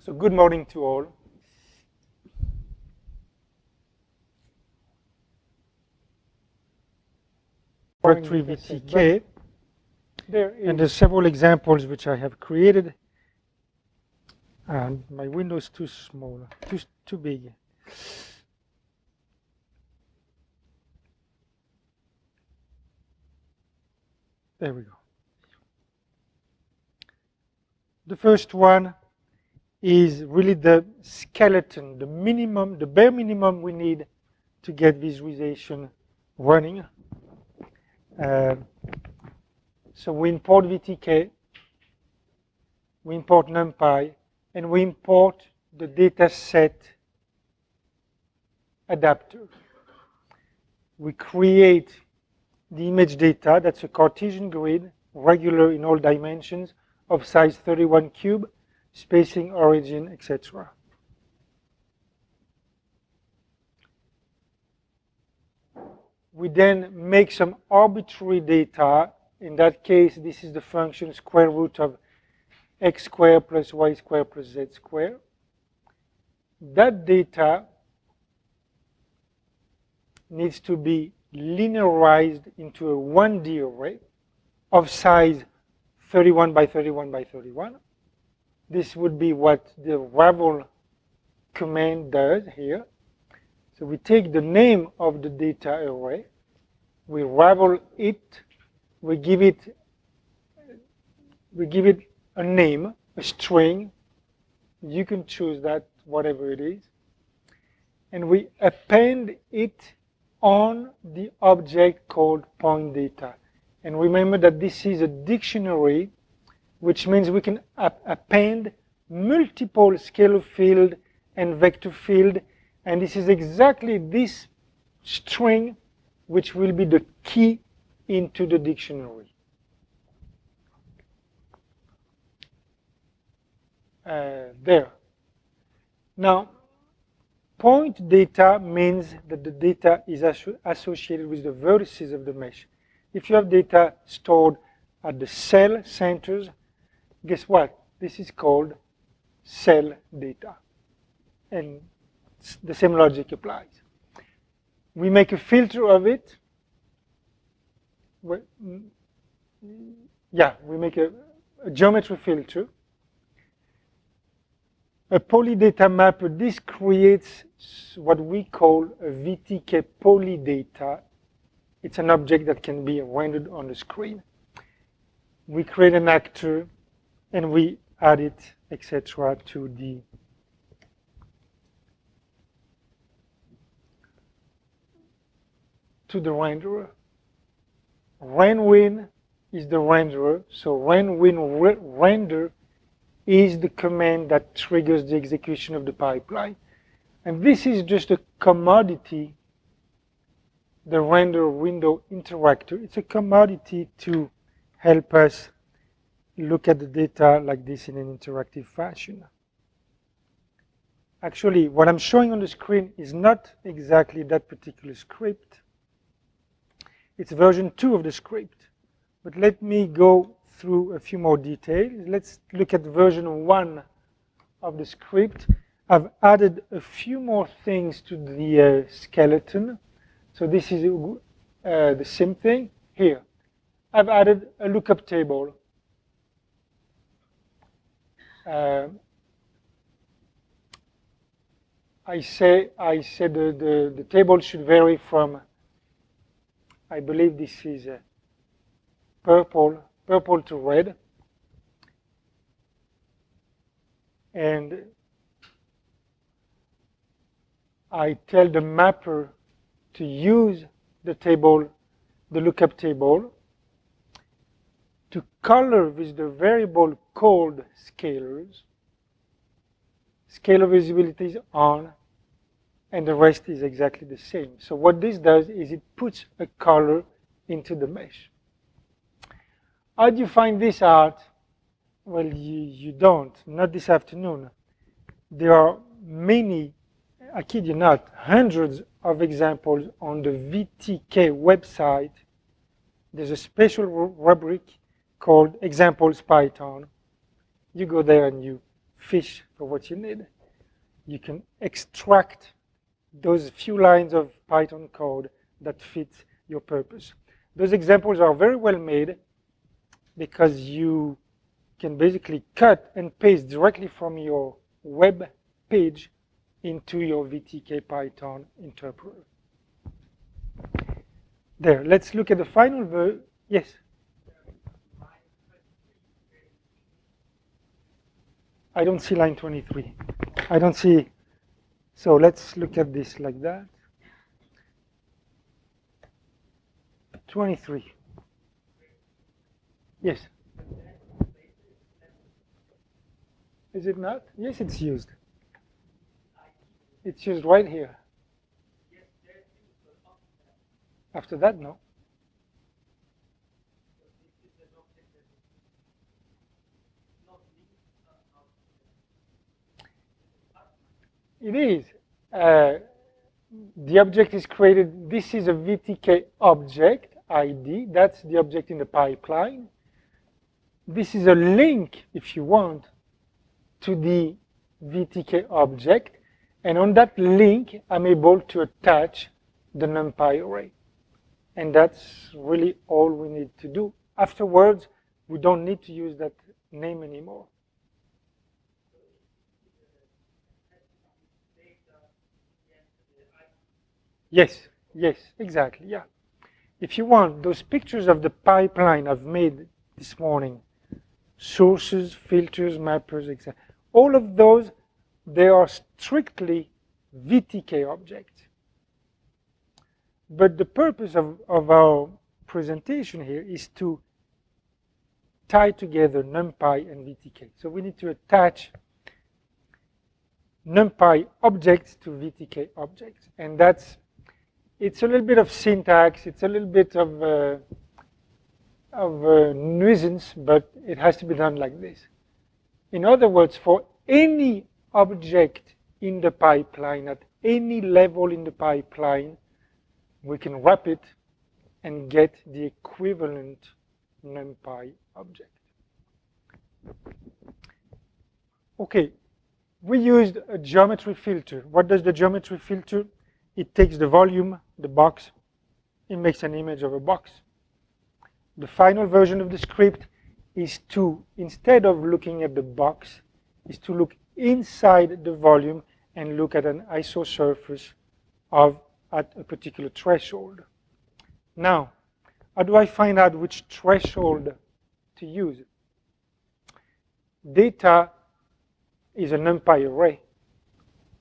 So good morning to all. Directory VTK, and there's several examples which I have created. And my window is too small, too big. There we go. The first one is really the skeleton, the minimum, the bare minimum we need to get visualization running. So we import VTK, we import numpy, and we import the dataset adapter. We create the image data, that's a Cartesian grid, regular in all dimensions, of size 31 cube, spacing, origin, etc. We then make some arbitrary data. In that case, this is the function square root of x squared plus y squared plus z squared. That data needs to be linearized into a 1D array of size 31 by 31 by 31. This would be what the ravel command does here. So we take the name of the data array, we ravel it, we give it a name, a string. You can choose that, whatever it is. And we append it on the object called point data. And remember that this is a dictionary, which means we can append multiple scalar field and vector field. And this is exactly this string which will be the key into the dictionary. There. Now, point data means that the data is associated with the vertices of the mesh. If you have data stored at the cell centers, guess what? This is called cell data. And the same logic applies. We make a filter of it. Yeah, we make a geometry filter. A polydata mapper, this creates what we call a VTK polydata. It's an object that can be rendered on the screen. We create an actor and we add it, etc., to the renderer. Renwin is the renderer, so renwin render is the command that triggers the execution of the pipeline. And this is just a commodity, the render window interactor. It's a commodity to help us look at the data like this in an interactive fashion. Actually, what I'm showing on the screen is not exactly that particular script. It's version 2 of the script. But let me go through a few more details. Let's look at version 1 of the script. I've added a few more things to the skeleton. So this is the same thing here. I've added a lookup table. I said the table should vary from, I believe this is purple to red. And I tell the mapper to use the table, the lookup table, to color with the variable called scalars. Scalar visibility is on, and the rest is exactly the same. So what this does is it puts a color into the mesh. How do you find this out? Well, you don't, not this afternoon. There are many, I kid you not, hundreds of examples on the VTK website. There's a special rubric called Examples Python. You go there and you fish for what you need. You can extract those few lines of Python code that fit your purpose. Those examples are very well made because you can basically cut and paste directly from your web page into your VTKpython interpreter. There, let's look at the final version. Yes? I don't see line 23. I don't see. So let's look at this like that. 23. Yes. Is it not? Yes, it's used. It's used right here. After that, no. It is. The object is created. This is a VTK object ID. That's the object in the pipeline. This is a link, if you want, to the VTK object. And on that link, I'm able to attach the numpy array. And that's really all we need to do. Afterwards, we don't need to use that name anymore. Yes, yes, exactly, yeah. If you want, those pictures of the pipeline I've made this morning, sources, filters, mappers, etc. All of those, they are strictly VTK objects. But the purpose of our presentation here is to tie together NumPy and VTK. So we need to attach NumPy objects to VTK objects. And it's a little bit of syntax, it's a little bit of nuisance, but it has to be done like this. In other words, for any object in the pipeline, at any level in the pipeline, we can wrap it and get the equivalent NumPy object. Okay, we used a geometry filter. What does the geometry filter? It takes the volume, the box, it makes an image of a box. The final version of the script is to, instead of looking at the box, is to look inside the volume and look at an isosurface at a particular threshold. Now, how do I find out which threshold to use? Data is a NumPy array.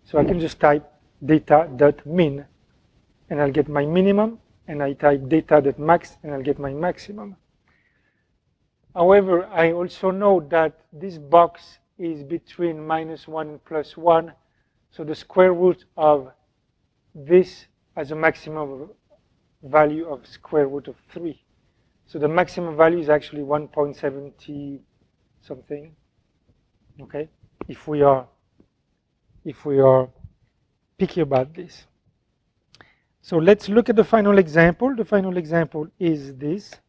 So I can just type data.min, and I'll get my minimum, and I type data.max, and I'll get my maximum. However, I also know that this box is between -1 and +1, so the square root of this has a maximum value of square root of 3. So the maximum value is actually 1.70 something, okay, if we are picky about this. So let's look at the final example. The final example is this.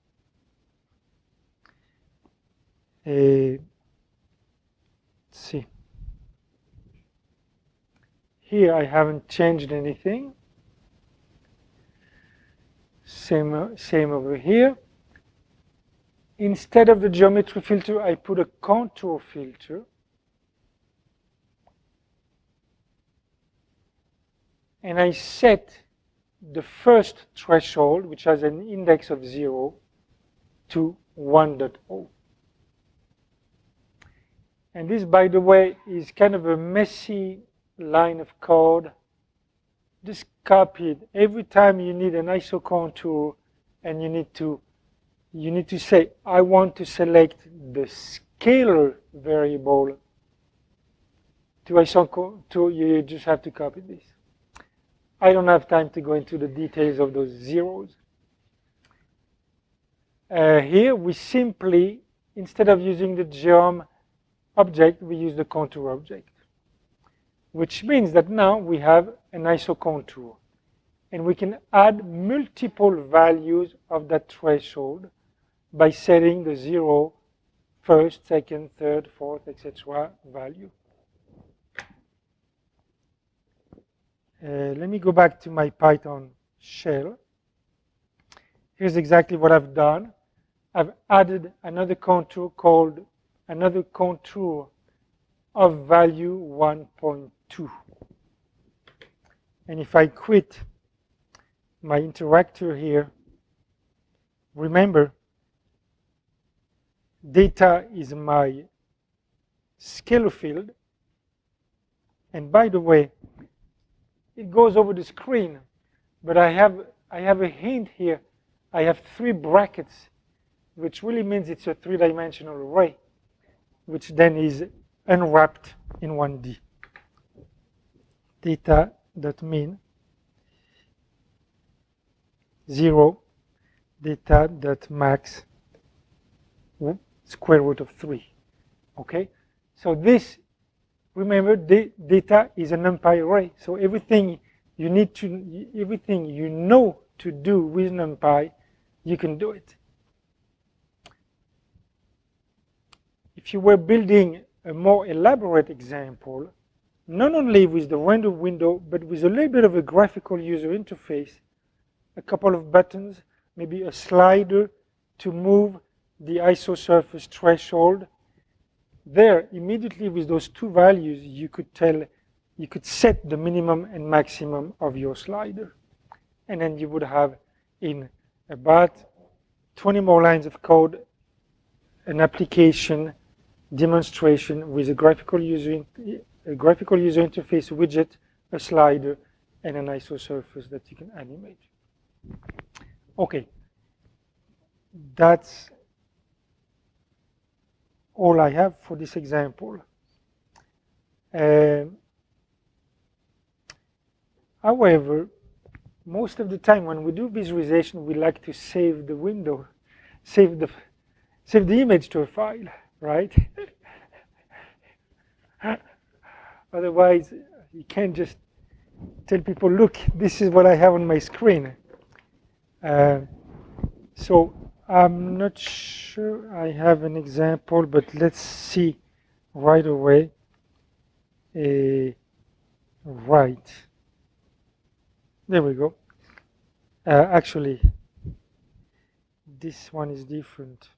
Let's see. Here I haven't changed anything. Same over here. Instead of the geometry filter, I put a contour filter. And I set the first threshold, which has an index of 0, to 1.0. And this, by the way, is kind of a messy line of code. Just copy it. Every time you need an ISO contour and you need to say, I want to select the scalar variable to ISO contour, you just have to copy this. I don't have time to go into the details of those zeros. Here we simply, instead of using the geom object, we use the contour object, which means that now we have an ISO contour. And we can add multiple values of that threshold by setting the 0, first, second, third, fourth, etc. value. Let me go back to my Python shell. Here's exactly what I've done. I've added another contour of value 1.2. And if I quit my interactor here, remember, data is my scalar field. And by the way, it goes over the screen, but I have a hint here. I have 3 brackets, which really means it's a 3-dimensional array, which then is unwrapped in 1D. Data.min 0, data.max square root of 3. Okay, so this, remember, data is a numpy array. So everything you know to do with numpy, you can do it. If you were building a more elaborate example, not only with the render window, but with a little bit of a graphical user interface, a couple of buttons, maybe a slider to move the isosurface threshold, there, immediately with those 2 values, you could set the minimum and maximum of your slider. And then you would have, in about 20 more lines of code, an application demonstration with a graphical user interface widget, a slider, and an isosurface that you can animate. Okay, that's all I have for this example. However, most of the time when we do visualization, we like to save the window, save the image to a file, right? Otherwise, you can't just tell people, look, this is what I have on my screen. So I'm not sure I have an example, but let's see right away. Right. There we go. Actually, this one is different.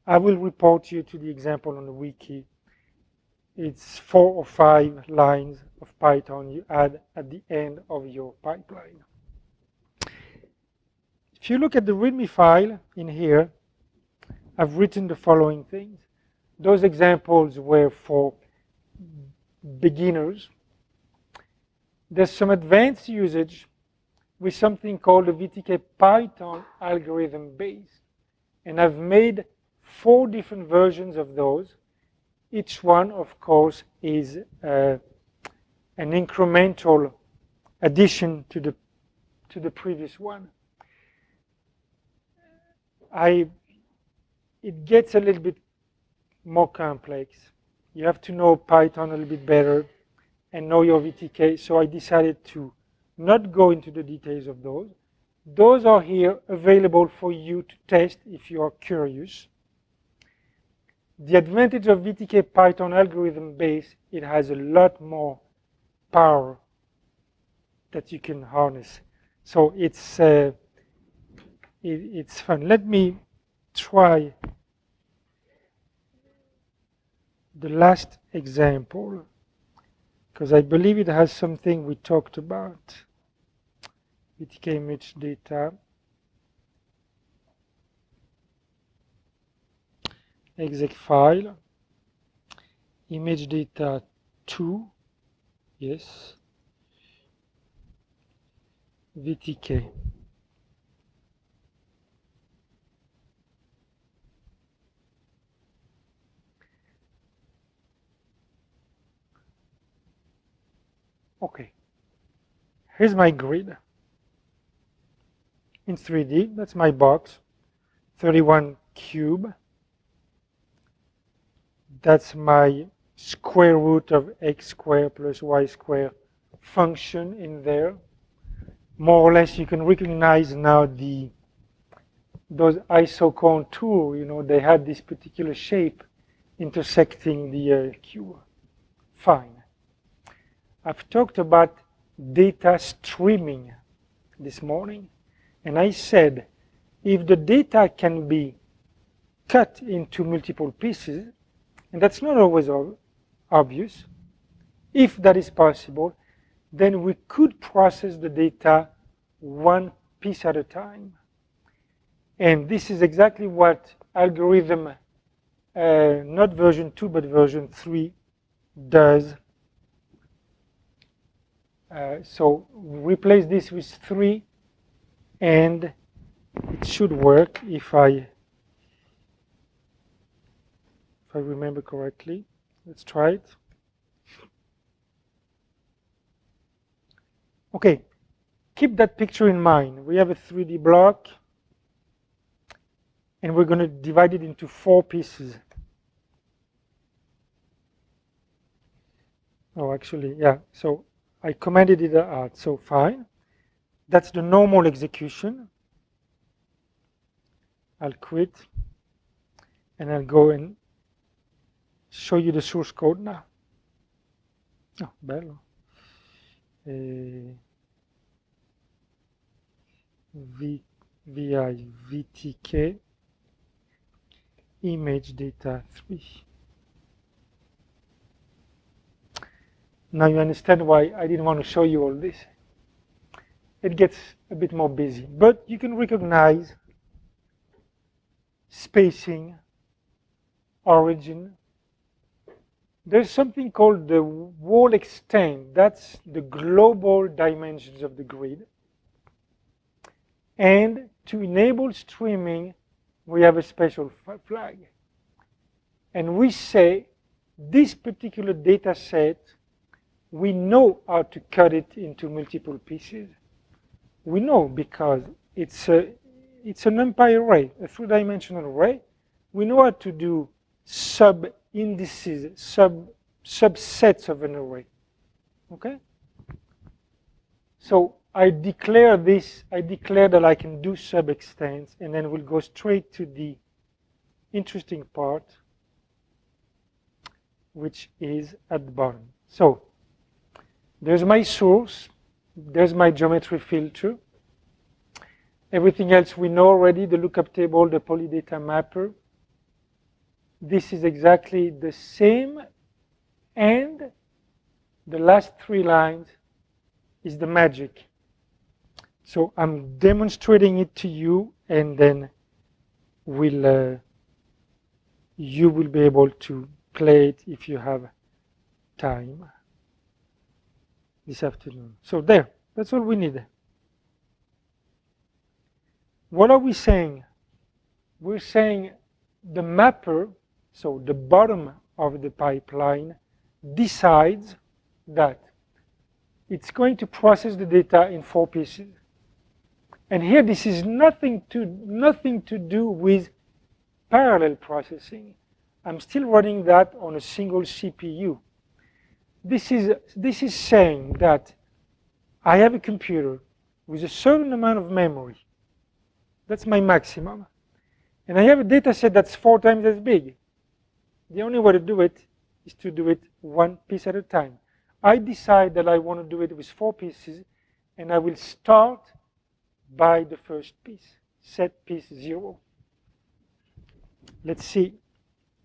I will report you to the example on the wiki. It's 4 or 5 lines of Python you add at the end of your pipeline. If you look at the README file in here, I've written the following things. Those examples were for beginners. There's some advanced usage with something called the VTKpython algorithm base. And I've made 4 different versions of those. Each one, of course, is an incremental addition to the previous one. It gets a little bit more complex. You have to know Python a little bit better and know your VTK, so I decided to not go into the details of those. Those are here available for you to test if you are curious. The advantage of VTKpython algorithm base, it has a lot more power that you can harness. So it's fun. Let me try the last example, because I believe it has something we talked about. VTK image data. Exec file. Image data 2. Yes. VTK. Okay. Here's my grid in 3D. That's my box. 31 cube. That's my square root of x squared plus y squared function in there. More or less, you can recognize now those iso contour. You know, they had this particular shape intersecting the cube. fine. I've talked about data streaming this morning, and I said if the data can be cut into multiple pieces, and that's not always obvious, if that is possible, then we could process the data one piece at a time. And this is exactly what algorithm, not version 2, but version 3 does. So replace this with 3, and it should work if I remember correctly. Let's try it. Okay, keep that picture in mind. We have a 3D block, and we're going to divide it into 4 pieces. Oh, actually, yeah, so I commented it out, so fine. That's the normal execution. I'll quit, and I'll go and show you the source code now. Oh, bello. VTK image data 3. Now you understand why I didn't want to show you all this. It gets a bit more busy, but you can recognize spacing, origin. There's something called the wall extent. That's the global dimensions of the grid. And to enable streaming, we have a special flag. And we say this particular data set, we know how to cut it into multiple pieces. We know because it's a numpy array, a 3-dimensional array. We know how to do sub-indices, subsets of an array. Okay? So I declare this, I declare that I can do sub-extents, and then we'll go straight to the interesting part, which is at the bottom. So there's my source, there's my geometry filter. Everything else we know already, the lookup table, the polydata mapper. This is exactly the same, and the last 3 lines is the magic. So I'm demonstrating it to you, and then you will be able to play it if you have time this afternoon. So there, that's all we need. What are we saying? We're saying the mapper, so the bottom of the pipeline, decides that it's going to process the data in 4 pieces. And here this is nothing to do with parallel processing. I'm still running that on a single CPU. This is saying that I have a computer with a certain amount of memory. That's my maximum. And I have a data set that's 4 times as big. The only way to do it is to do it 1 piece at a time. I decide that I want to do it with 4 pieces, and I will start by the first piece, set piece 0. Let's see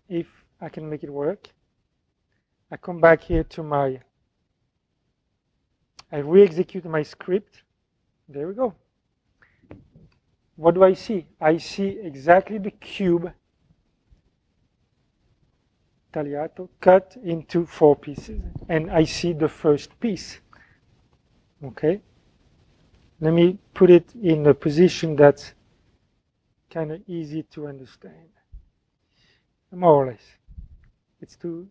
if I can make it work. I come back here to I re-execute my script. There we go. What do I see? I see exactly the cube, tagliato, cut into 4 pieces. And I see the first piece. Okay? Let me put it in a position that's kind of easy to understand. More or less. It's too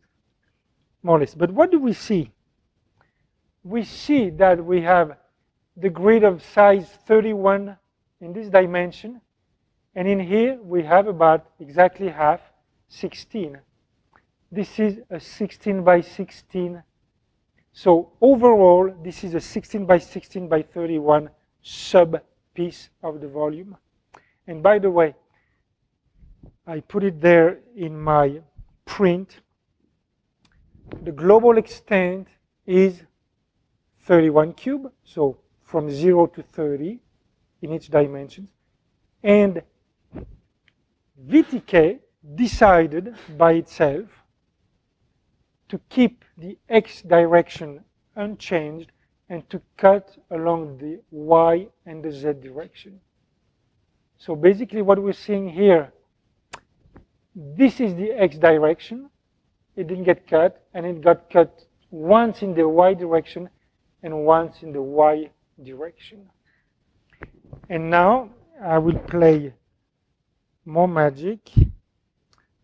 more or less. But what do we see? We see that we have the grid of size 31 in this dimension, and in here we have about exactly half, 16. This is a 16 by 16. So overall, this is a 16 by 16 by 31 sub-piece of the volume. And by the way, I put it there in my print. the global extent is 31 cube, so from 0 to 30 in each dimension. And VTK decided by itself to keep the x direction unchanged and to cut along the y and the z direction. So basically what we're seeing here, this is the x direction. It didn't get cut, and it got cut once in the y direction and once in the y direction. And now I will play more magic.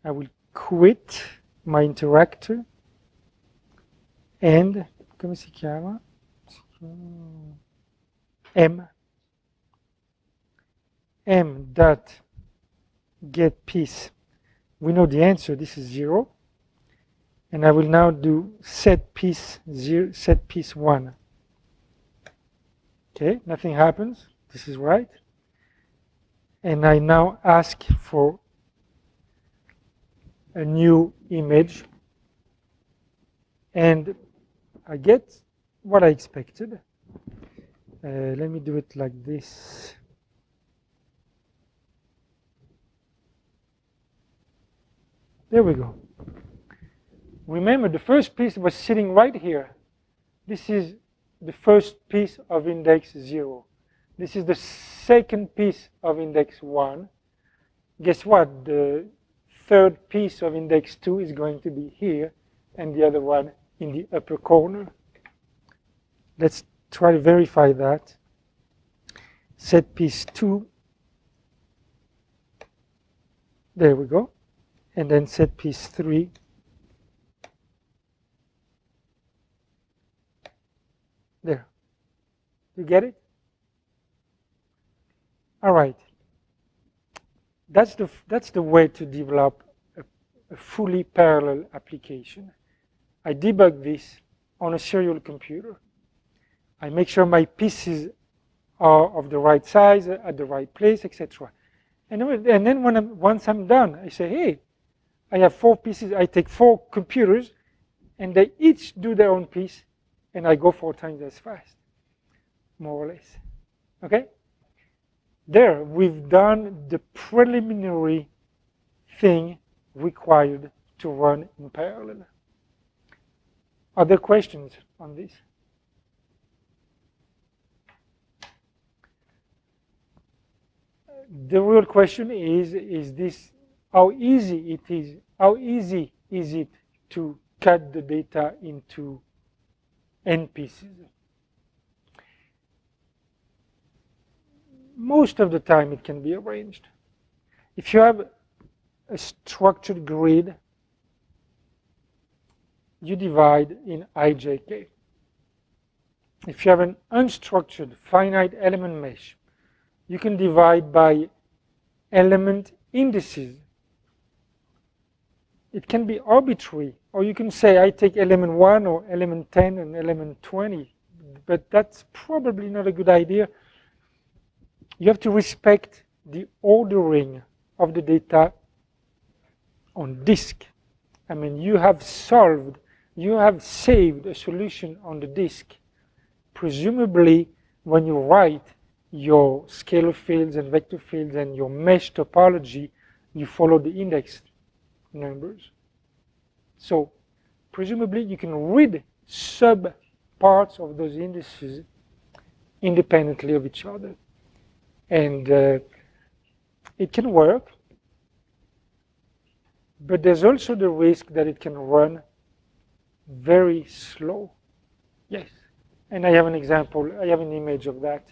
I will quit my interactor and, come si chiama? M dot get piece. We know the answer, this is 0. And I will now do set piece 0, set piece 1. Okay, nothing happens. This is right. And I now ask for a new image. And I get what I expected. Let me do it like this. There we go. Remember, the first piece was sitting right here. This is the first piece of index 0. This is the second piece of index 1. Guess what? The third piece of index 2 is going to be here, and the other one in the upper corner. Let's try to verify that. Set piece 2. There we go. And then set piece 3. There. You get it? All right. That's the way to develop a fully parallel application. I debug this on a serial computer. I make sure my pieces are of the right size, at the right place, etc. And then once I'm done, I say, hey, I have 4 pieces. I take 4 computers, and they each do their own piece, and I go 4 times as fast, more or less. Okay? There, we've done the preliminary thing required to run in parallel. Other questions on this? The real question is this: how easy is it to cut the data into n pieces? Most of the time it can be arranged. If you have a structured grid, you divide in ijk. If you have an unstructured finite element mesh, you can divide by element indices. It can be arbitrary, or you can say I take element 1 or element 10 and element 20, but that's probably not a good idea. You have to respect the ordering of the data on disk. I mean, you have saved a solution on the disk. Presumably, when you write your scalar fields and vector fields and your mesh topology, you follow the index numbers. So, presumably, you can read sub-parts of those indices independently of each other. And it can work, but there's also the risk that it can run very slow. Yes, and I have an example, I have an image of that.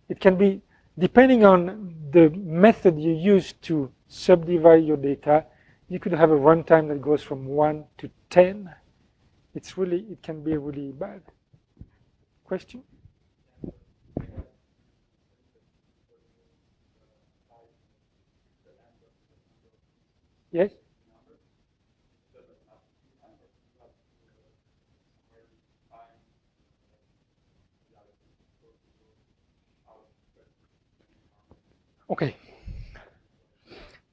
It can be, depending on the method you use to subdivide your data, you could have a runtime that goes from 1 to 10. It can be really bad. Question? Yes? Okay.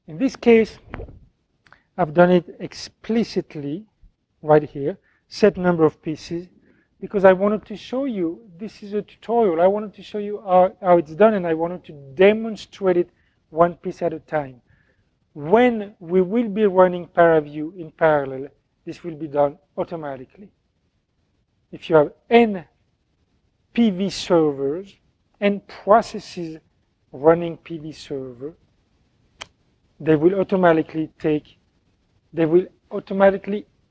In this case, I've done it explicitly right here. set number of pieces, because I wanted to show you, this is a tutorial, I wanted to show you how it's done, and I wanted to demonstrate it one piece at a time. When we will be running ParaView in parallel, this will be done automatically. If you have n PV servers, n processes running PV server, they will automatically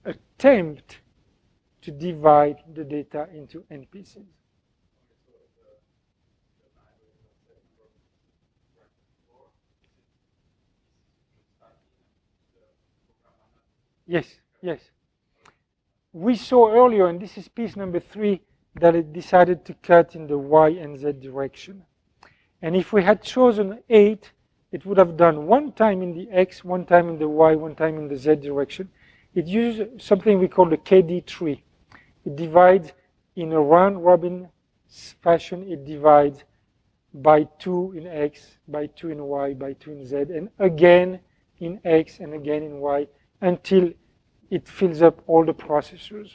attempt to divide the data into n pieces. Yes, yes. We saw earlier, and this is piece number 3, that it decided to cut in the y and z direction. And if we had chosen 8, it would have done one time in the x, one time in the y, one time in the z direction. It uses something we call the KD tree. It divides in a round-robin fashion. It divides by 2 in x, by 2 in y, by 2 in z, and again in x and again in y, until it fills up all the processors.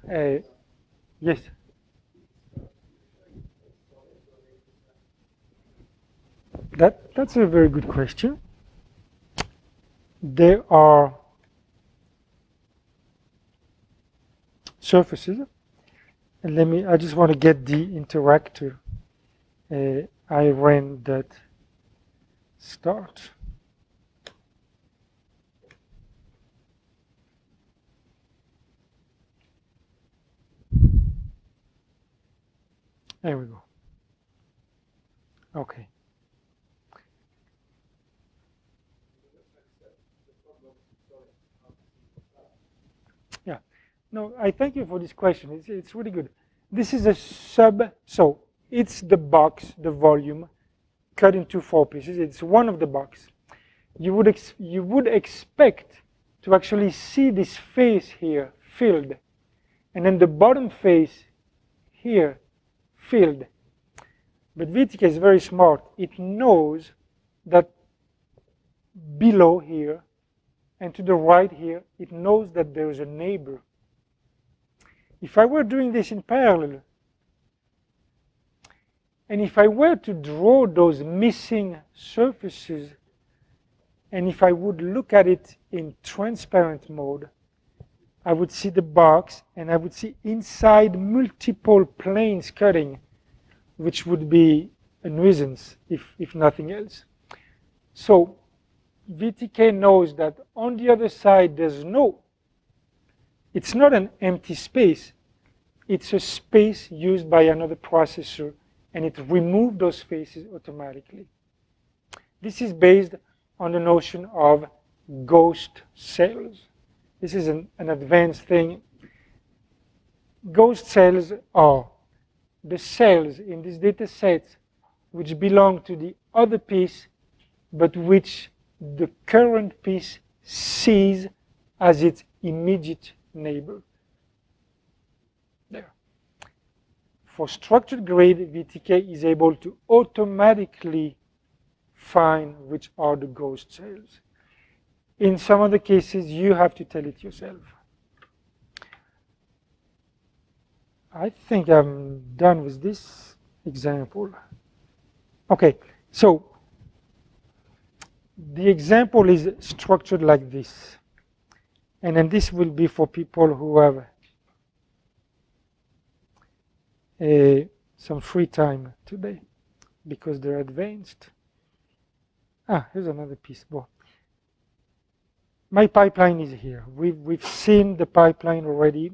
Yes? That's a very good question. There are surfaces, and I just want to get the interactor I ran that start. There we go. Okay. Yeah. No, I thank you for this question. It's really good. This is a so it's the box, the volume, cut into 4 pieces. It's one of the box. You would expect to actually see this face here filled, and then the bottom face here filled. But VTK is very smart. It knows that below here and to the right here, it knows that there is a neighbor. If I were doing this in parallel, and if I were to draw those missing surfaces, and if I would look at it in transparent mode, I would see the box, and I would see inside multiple planes cutting, which would be a nuisance, if nothing else. So VTK knows that on the other side, it's not an empty space. It's a space used by another processor, and it removes those spaces automatically. This is based on the notion of ghost cells. This is an advanced thing. Ghost cells are the cells in this data set which belong to the other piece, but which the current piece sees as its immediate neighbor. There. For structured grid, VTK is able to automatically find which are the ghost cells. In some other cases, you have to tell it yourself. I think I'm done with this example. Okay, so the example is structured like this. And then this will be for people who have some free time today because they're advanced. Here's another piece. Well, my pipeline is here. We've seen the pipeline already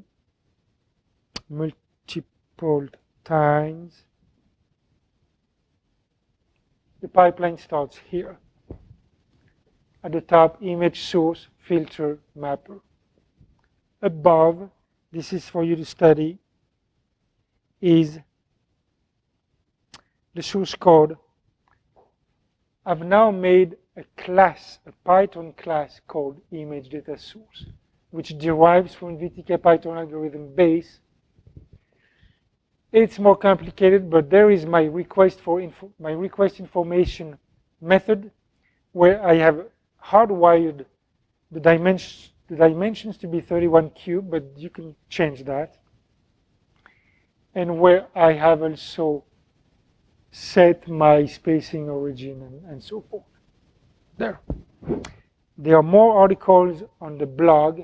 multiple times. The pipeline starts here. At the top, image source, filter, mapper. Above, this is for you to study, is the source code. I've now made a class, a Python class called image data source, which derives from VTKpython algorithm base. It's more complicated, but there is my request information method, where I have hardwired the the dimensions to be 31 cube, but you can change that. And where I have also set my spacing origin and so forth. There. There are more articles on the blog.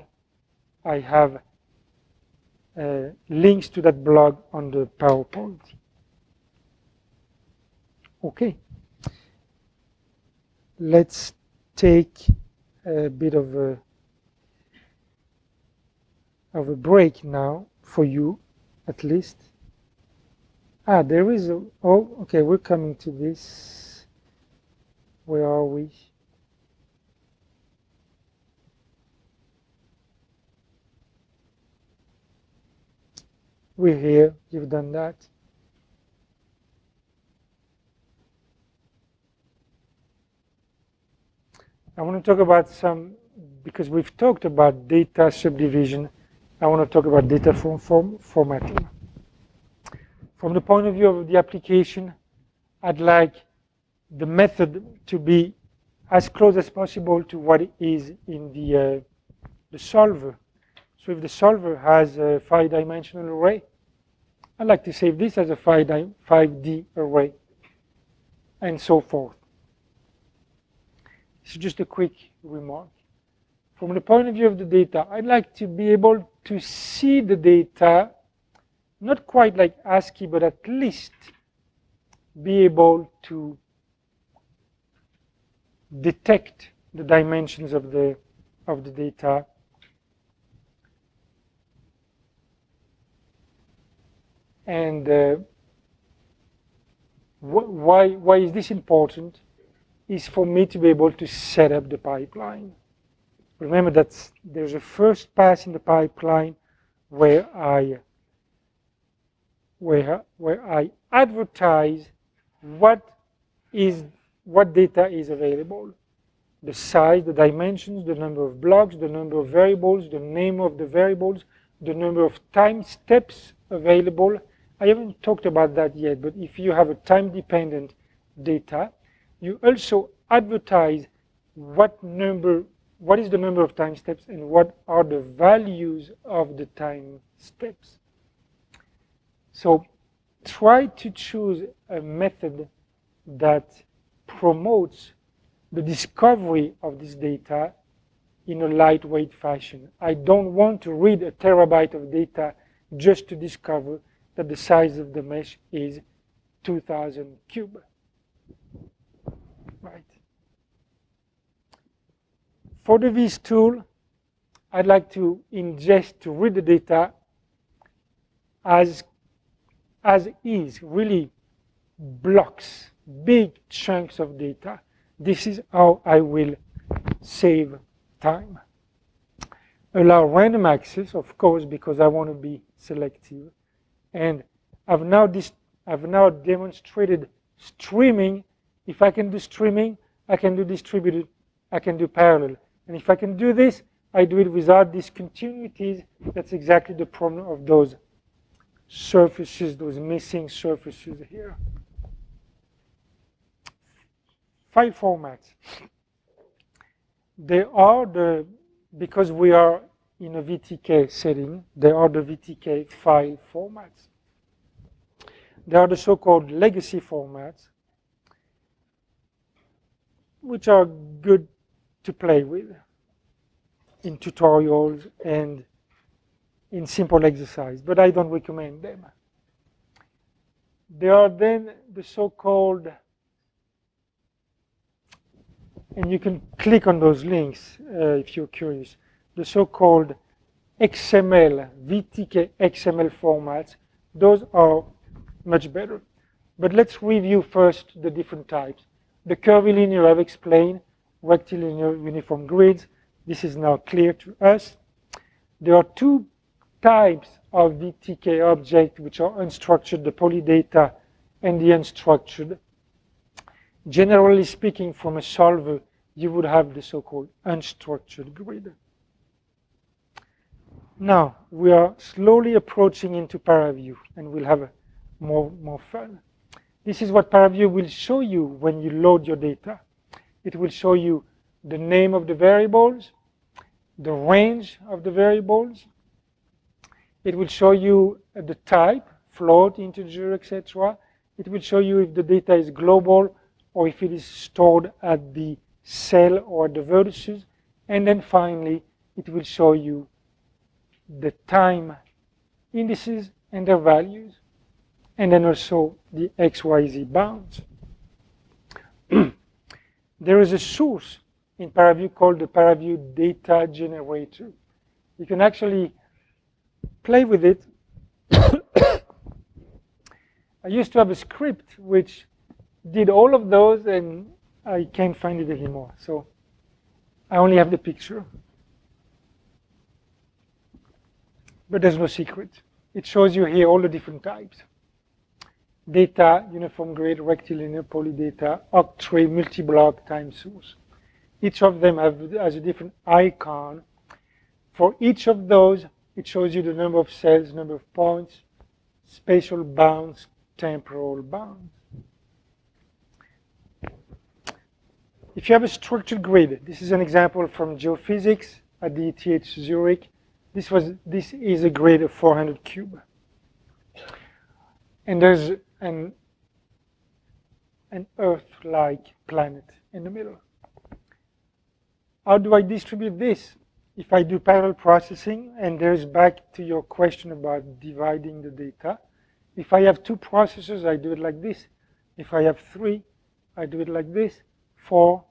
I have links to that blog on the PowerPoint. Okay. Let's take a bit of a break now, for you at least. Ah, there is a, oh, okay, we're coming to this. Where are we? We're here, you've done that. I want to talk about some, because we've talked about data subdivision, I want to talk about data formatting. From the point of view of the application, I'd like the method to be as close as possible to what it is in the solver. So if the solver has a 5-dimensional array, I'd like to save this as a 5D array, and so forth. It's just a quick remark. From the point of view of the data, I'd like to be able to see the data, not quite like ASCII, but at least be able to detect the dimensions of the data. And why is this important? Is for me to be able to set up the pipeline. Remember that there's a first pass in the pipeline where I advertise what data is available. The size, the dimensions, the number of blocks, the number of variables, the name of the variables, the number of time steps available. I haven't talked about that yet, but if you have a time-dependent data, you also advertise what is the number of time steps and what are the values of the time steps. So try to choose a method that promotes the discovery of this data in a lightweight fashion. I don't want to read a terabyte of data just to discover that the size of the mesh is 2000 cube. Right. For the VIS tool, I'd like to read the data as is, really blocks, big chunks of data. This is how I will save time. Allow random access, of course, because I want to be selective. And I've now demonstrated streaming. If I can do streaming, I can do distributed, I can do parallel. And if I can do this, I do it without discontinuities. That's exactly the problem of those surfaces, those missing surfaces here. File formats. There are because we are in a VTK setting, there are the VTK file formats. There are the so-called legacy formats, which are good to play with in tutorials and in simple exercise, but I don't recommend them. There are then the so-called, and you can click on those links if you're curious, the so-called XML, VTK XML formats. Those are much better. But let's review first the different types. The curvilinear I've explained, rectilinear uniform grids. This is now clear to us. There are two types of VTK objects which are unstructured, the polydata and the unstructured. Generally speaking, from a solver, you would have the so-called unstructured grid. Now, we are slowly approaching into ParaView, and we'll have more fun. This is what ParaView will show you when you load your data. It will show you the name of the variables, the range of the variables. It will show you the type, float, integer, etc. It will show you if the data is global or if it is stored at the cell or the vertices. And then finally, it will show you the time indices and their values, and then also the XYZ bounds. There is a source in ParaView called the ParaView Data Generator. You can actually play with it. I used to have a script which did all of those, and I can't find it anymore. So I only have the picture. But there's no secret. It shows you here all the different types. Data, uniform grid, rectilinear, polydata, octave, multi-block, time source. Each of them has a different icon. For each of those, it shows you the number of cells, number of points, spatial bounds, temporal bounds. If you have a structured grid, this is an example from geophysics at the ETH Zurich. This is a grid of 400 cube. And there's an Earth-like planet in the middle. How do I distribute this? If I do parallel processing, and there's back to your question about dividing the data. If I have 2 processors, I do it like this. If I have 3, I do it like this. 4,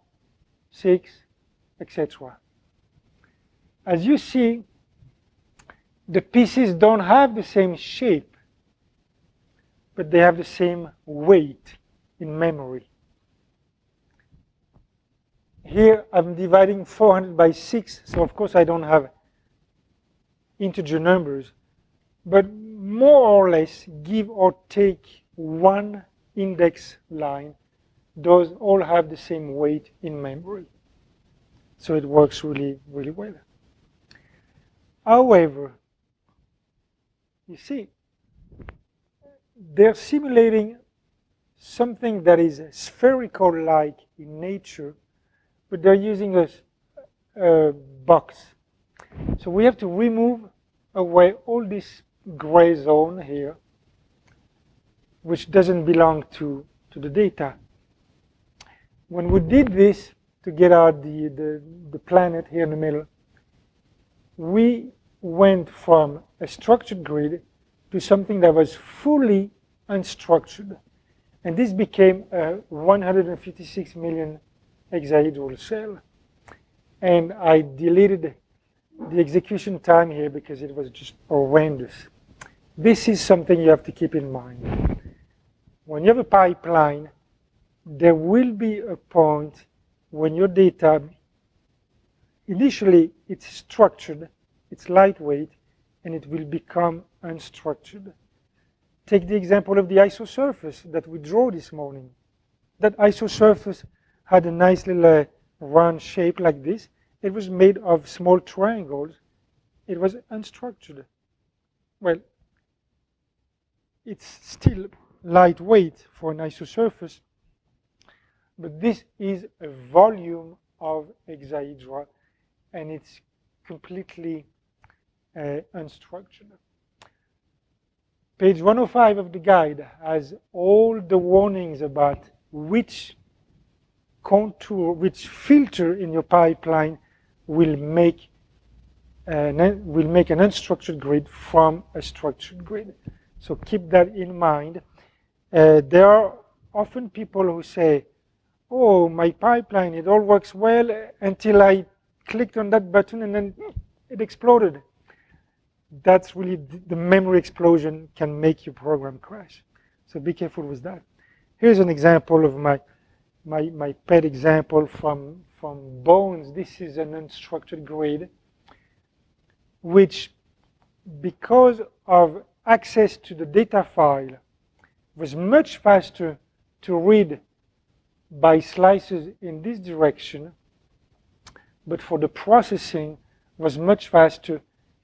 6, etc. As you see, the pieces don't have the same shape, but they have the same weight in memory. Here I'm dividing 400 by 6, so of course I don't have integer numbers, but more or less, give or take 1 index line, those all have the same weight in memory. So it works really, really well. However, you see, they're simulating something that is spherical-like in nature, but they're using a box. So we have to remove away all this gray zone here, which doesn't belong to the data. When we did this to get out the planet here in the middle, we went from a structured grid to something that was fully unstructured. And this became a 156 million hexahedral cell. And I deleted the execution time here because it was just horrendous. This is something you have to keep in mind. When you have a pipeline, there will be a point when your data, initially it's structured, it's lightweight, and it will become unstructured. Take the example of the isosurface that we drew this morning. That isosurface had a nice little round shape like this. It was made of small triangles. It was unstructured. Well, it's still lightweight for an isosurface, but this is a volume of hexahedra, and it's completely unstructured. Page 105 of the guide has all the warnings about which contour, which filter in your pipeline will make an unstructured grid from a structured grid. So keep that in mind. There are often people who say, oh, my pipeline, it all works well until I clicked on that button and then it exploded. That's really, the memory explosion can make your program crash. So be careful with that. Here's an example of my pet example from Bones. This is an unstructured grid, which, because of access to the data file, was much faster to read by slices in this direction, but for the processing was much faster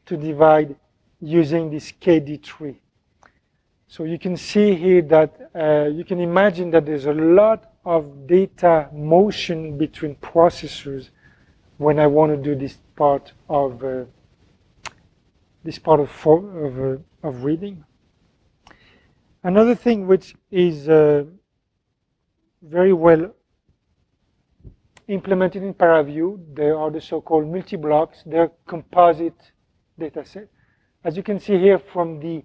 to divide using this KD tree. So you can see here that you can imagine that there's a lot of data motion between processors when I want to do this part of reading. Another thing which is very well implemented in ParaView, there are the so-called multi-blocks. They're composite dataset. As you can see here from the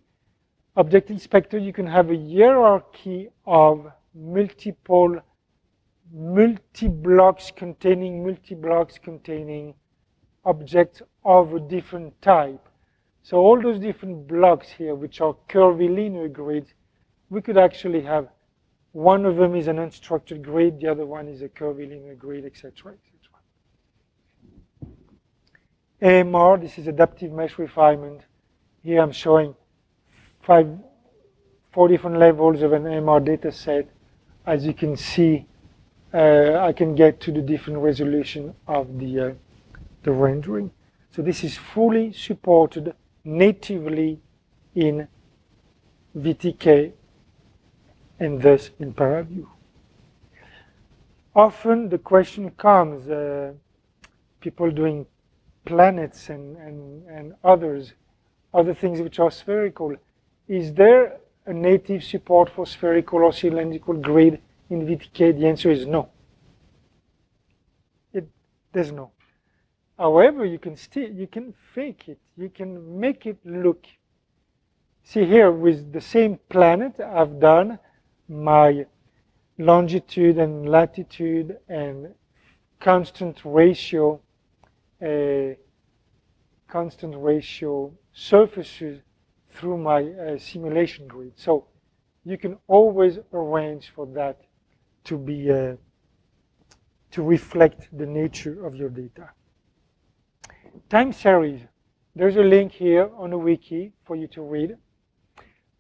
object inspector, you can have a hierarchy of multi-blocks containing objects of a different type. So all those different blocks here, which are curvilinear grids, we could actually have one of them is an unstructured grid, the other one is a curvilinear grid, etc., etc. AMR, this is adaptive mesh refinement. Here I'm showing 4 different levels of an AMR data set. As you can see, I can get to the different resolution of the rendering. So this is fully supported natively in VTK and thus in ParaView. Often the question comes, people doing planets and other things which are spherical, is there a native support for spherical or cylindrical grid in VTK? The answer is no. There's no. However, you can fake it. You can make it look. See here, with the same planet, I've done my longitude and latitude and constant ratio surfaces through my simulation grid. So you can always arrange for that to be to reflect the nature of your data. Time series. There's a link here on the wiki for you to read.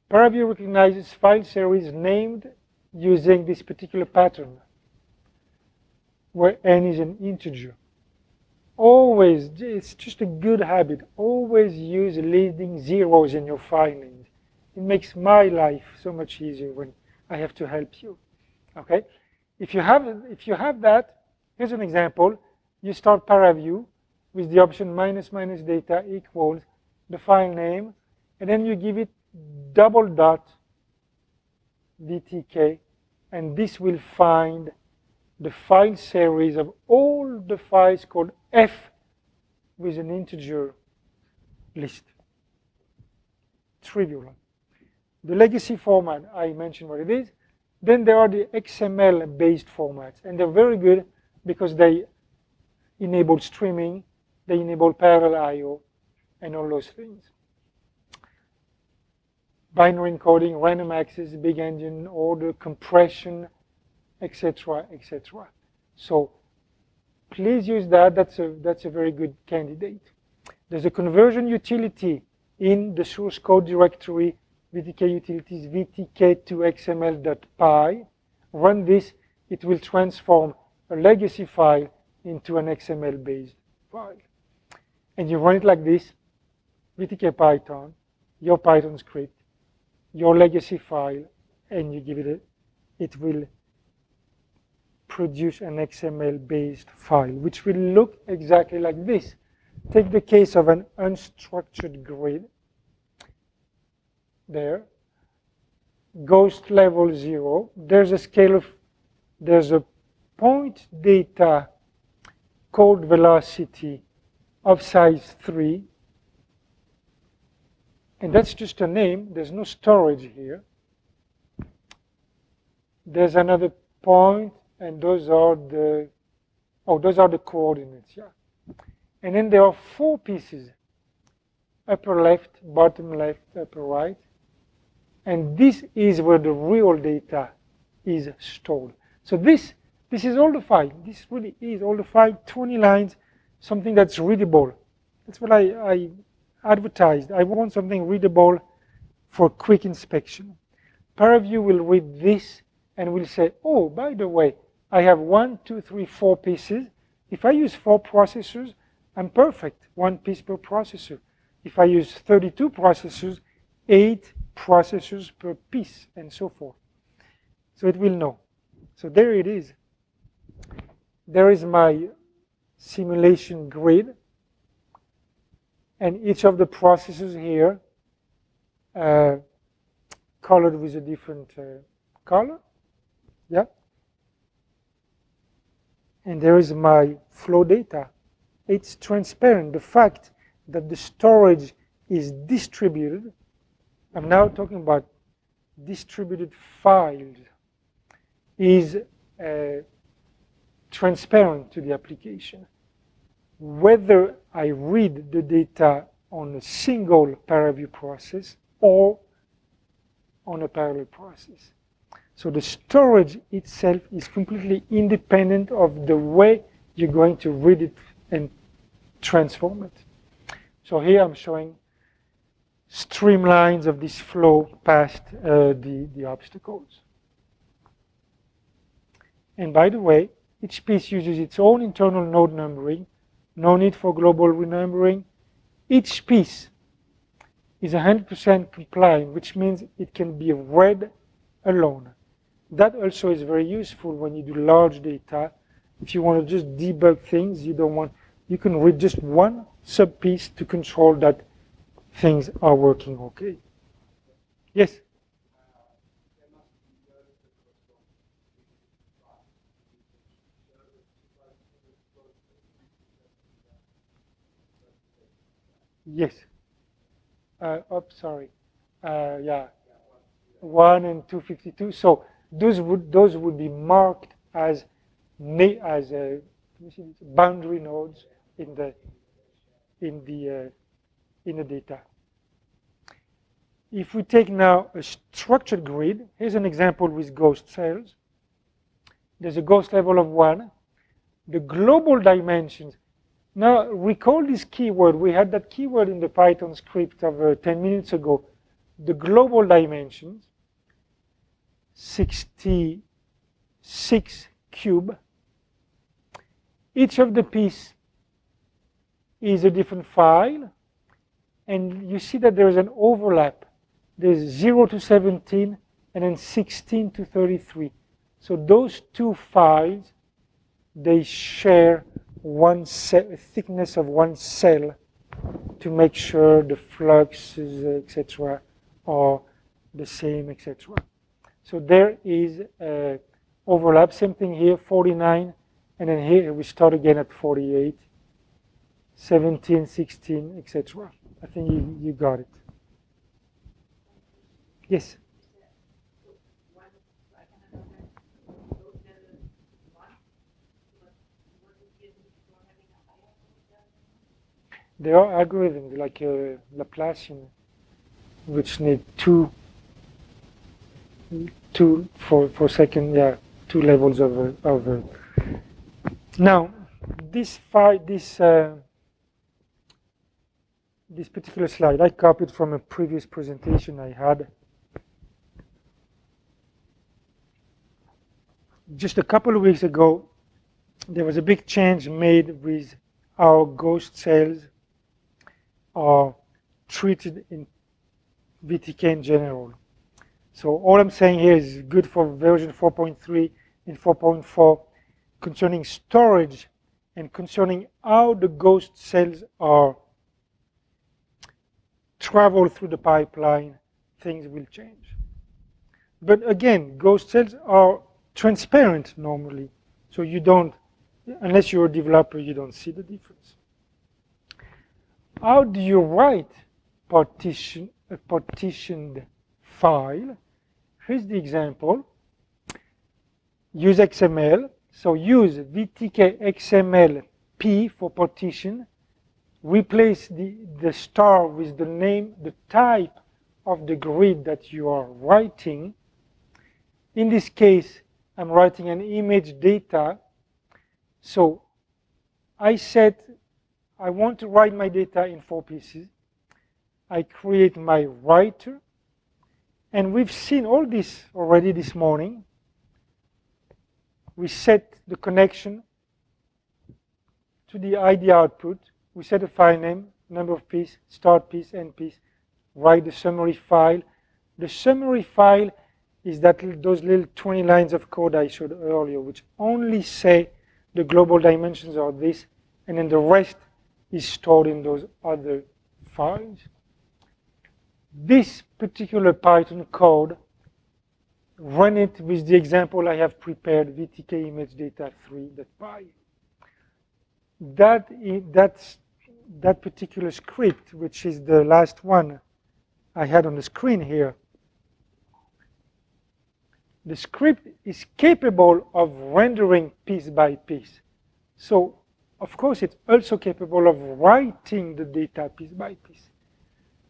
ParaView recognizes file series named using this particular pattern, where n is an integer. Always, it's just a good habit, always use leading zeros in your file names. It makes my life so much easier when I have to help you. Okay? If you have that, here's an example. You start ParaView with the option -- data equals the file name, and then you give it $VTK, and this will find the file series of all the files called F with an integer list. Trivial. The legacy format, I mentioned what it is. Then there are the XML-based formats, and they're very good because they enable streaming, they enable parallel I/O, and all those things. Binary encoding, random access, big engine, order, compression, etc., etc. So please use that. That's a very good candidate. There's a conversion utility in the source code directory, VTK utilities, vtk2xml.py. Run this, it will transform a legacy file into an XML-based file. And you run it like this, VTKpython, your Python script, your legacy file, and you give it it will produce an XML-based file, which will look exactly like this. Take the case of an unstructured grid. There. Ghost level 0. There's a point data code velocity of size 3. And that's just a name. There's no storage here. There's another point, and those are the coordinates, yeah. And then there are 4 pieces: upper left, bottom left, upper right. And this is where the real data is stored. So this is all the file. This really is all the file, 20 lines, something that's readable. That's what I advertised. I want something readable for quick inspection. ParaView will read this and will say, oh, by the way, I have 1, 2, 3, 4 pieces. If I use 4 processors, I'm perfect, 1 piece per processor. If I use 32 processors, 8 processors per piece, and so forth. So it will know. So there it is. There is my simulation grid. And each of the processes here colored with a different color. Yeah. And there is my flow data. It's transparent. The fact that the storage is distributed, I'm now talking about distributed files, is transparent to the application. Whether I read the data on a single ParaView process or on a parallel process. So the storage itself is completely independent of the way you're going to read it and transform it. So here I'm showing streamlines of this flow past the obstacles. And by the way, each piece uses its own internal node numbering. No need for global renumbering. Each piece is 100% compliant, which means it can be read alone. That also is very useful when you do large data. If you want to just debug things, you can read just one sub-piece to control that things are working okay. Yes? Yes. Sorry. Yeah. 1 and 252. So those would be marked as boundary nodes in the data. If we take now a structured grid, here's an example with ghost cells. There's a ghost level of 1. The global dimensions. Now recall this keyword. We had that keyword in the Python script of 10 minutes ago. The global dimensions, 66 cube. Each of the piece is a different file. And you see that there is an overlap. There's 0 to 17 and then 16 to 33. So those two files, they share one thickness of one cell to make sure the fluxes, etc., are the same, etc. So there is overlap. Same thing here, 49, and then here we start again at 48, 17, 16, etc. I think you got it. Yes? There are algorithms like Laplacian, which need two levels of. Now, this particular slide I copied from a previous presentation I had. Just a couple of weeks ago, there was a big change made with how ghost cells are treated in VTK in general. So all I'm saying here is good for version 4.3 and 4.4 concerning storage and concerning how the ghost cells are travel through the pipeline, things will change. But again, ghost cells are transparent normally. So you don't, unless you're a developer, you don't see the difference. How do you write a partitioned file? Here's the example. Use XML. So use VTK XML P for partition. Replace the star with the name, the type of the grid that you are writing. In this case, I'm writing an image data. So I said I want to write my data in 4 pieces. I create my writer. And we've seen all this already this morning. We set the connection to the ID output. We set a file name, number of piece, start piece, end piece. Write the summary file. The summary file is those little 20 lines of code I showed earlier, which only say the global dimensions are this, and then the rest is stored in those other files. This particular Python code, run it with the example I have prepared, VTK image data 3.py. That particular script, which is the last one I had on the screen here, the script is capable of rendering piece by piece. So, of course, it's also capable of writing the data piece by piece.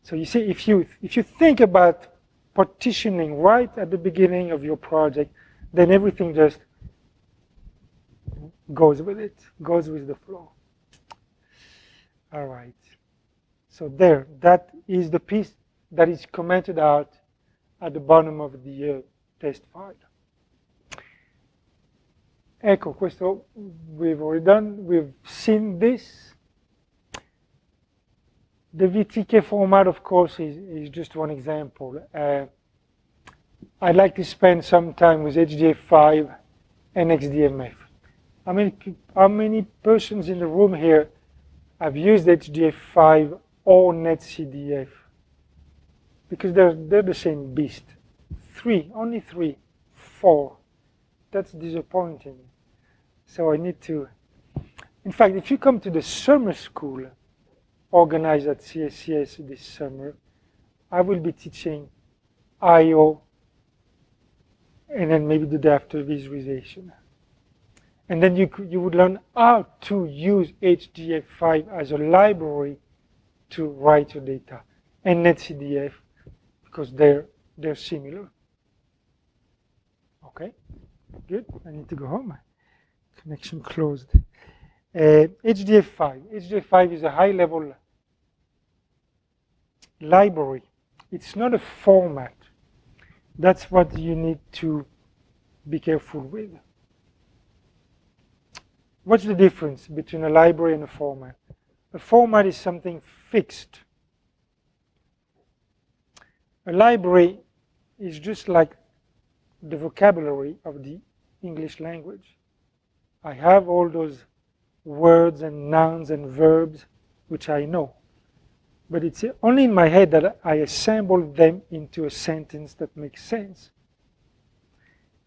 So you see, if you think about partitioning right at the beginning of your project, then everything just goes with it, goes with the flow. All right. So there, that is the piece that is commented out at the bottom of the test file. Ecco, questo we've already done. We've seen this. The VTK format, of course, is just one example. I'd like to spend some time with HDF5 and XDMF. How many persons in the room here have used HDF5 or NetCDF? Because they're the same beast. Only three, 4. That's disappointing. So I need to, in fact, if you come to the summer school organized at CSCS this summer, I will be teaching I/O and then maybe the day after visualization. And then you would learn how to use HDF5 as a library to write your data, and NetCDF, because they're similar. Okay, good. I need to go home. Connection closed. HDF5. HDF5 is a high-level library. It's not a format. That's what you need to be careful with. What's the difference between a library and a format? A format is something fixed. A library is just like the vocabulary of the English language. I have all those words and nouns and verbs which I know. But it's only in my head that I assemble them into a sentence that makes sense.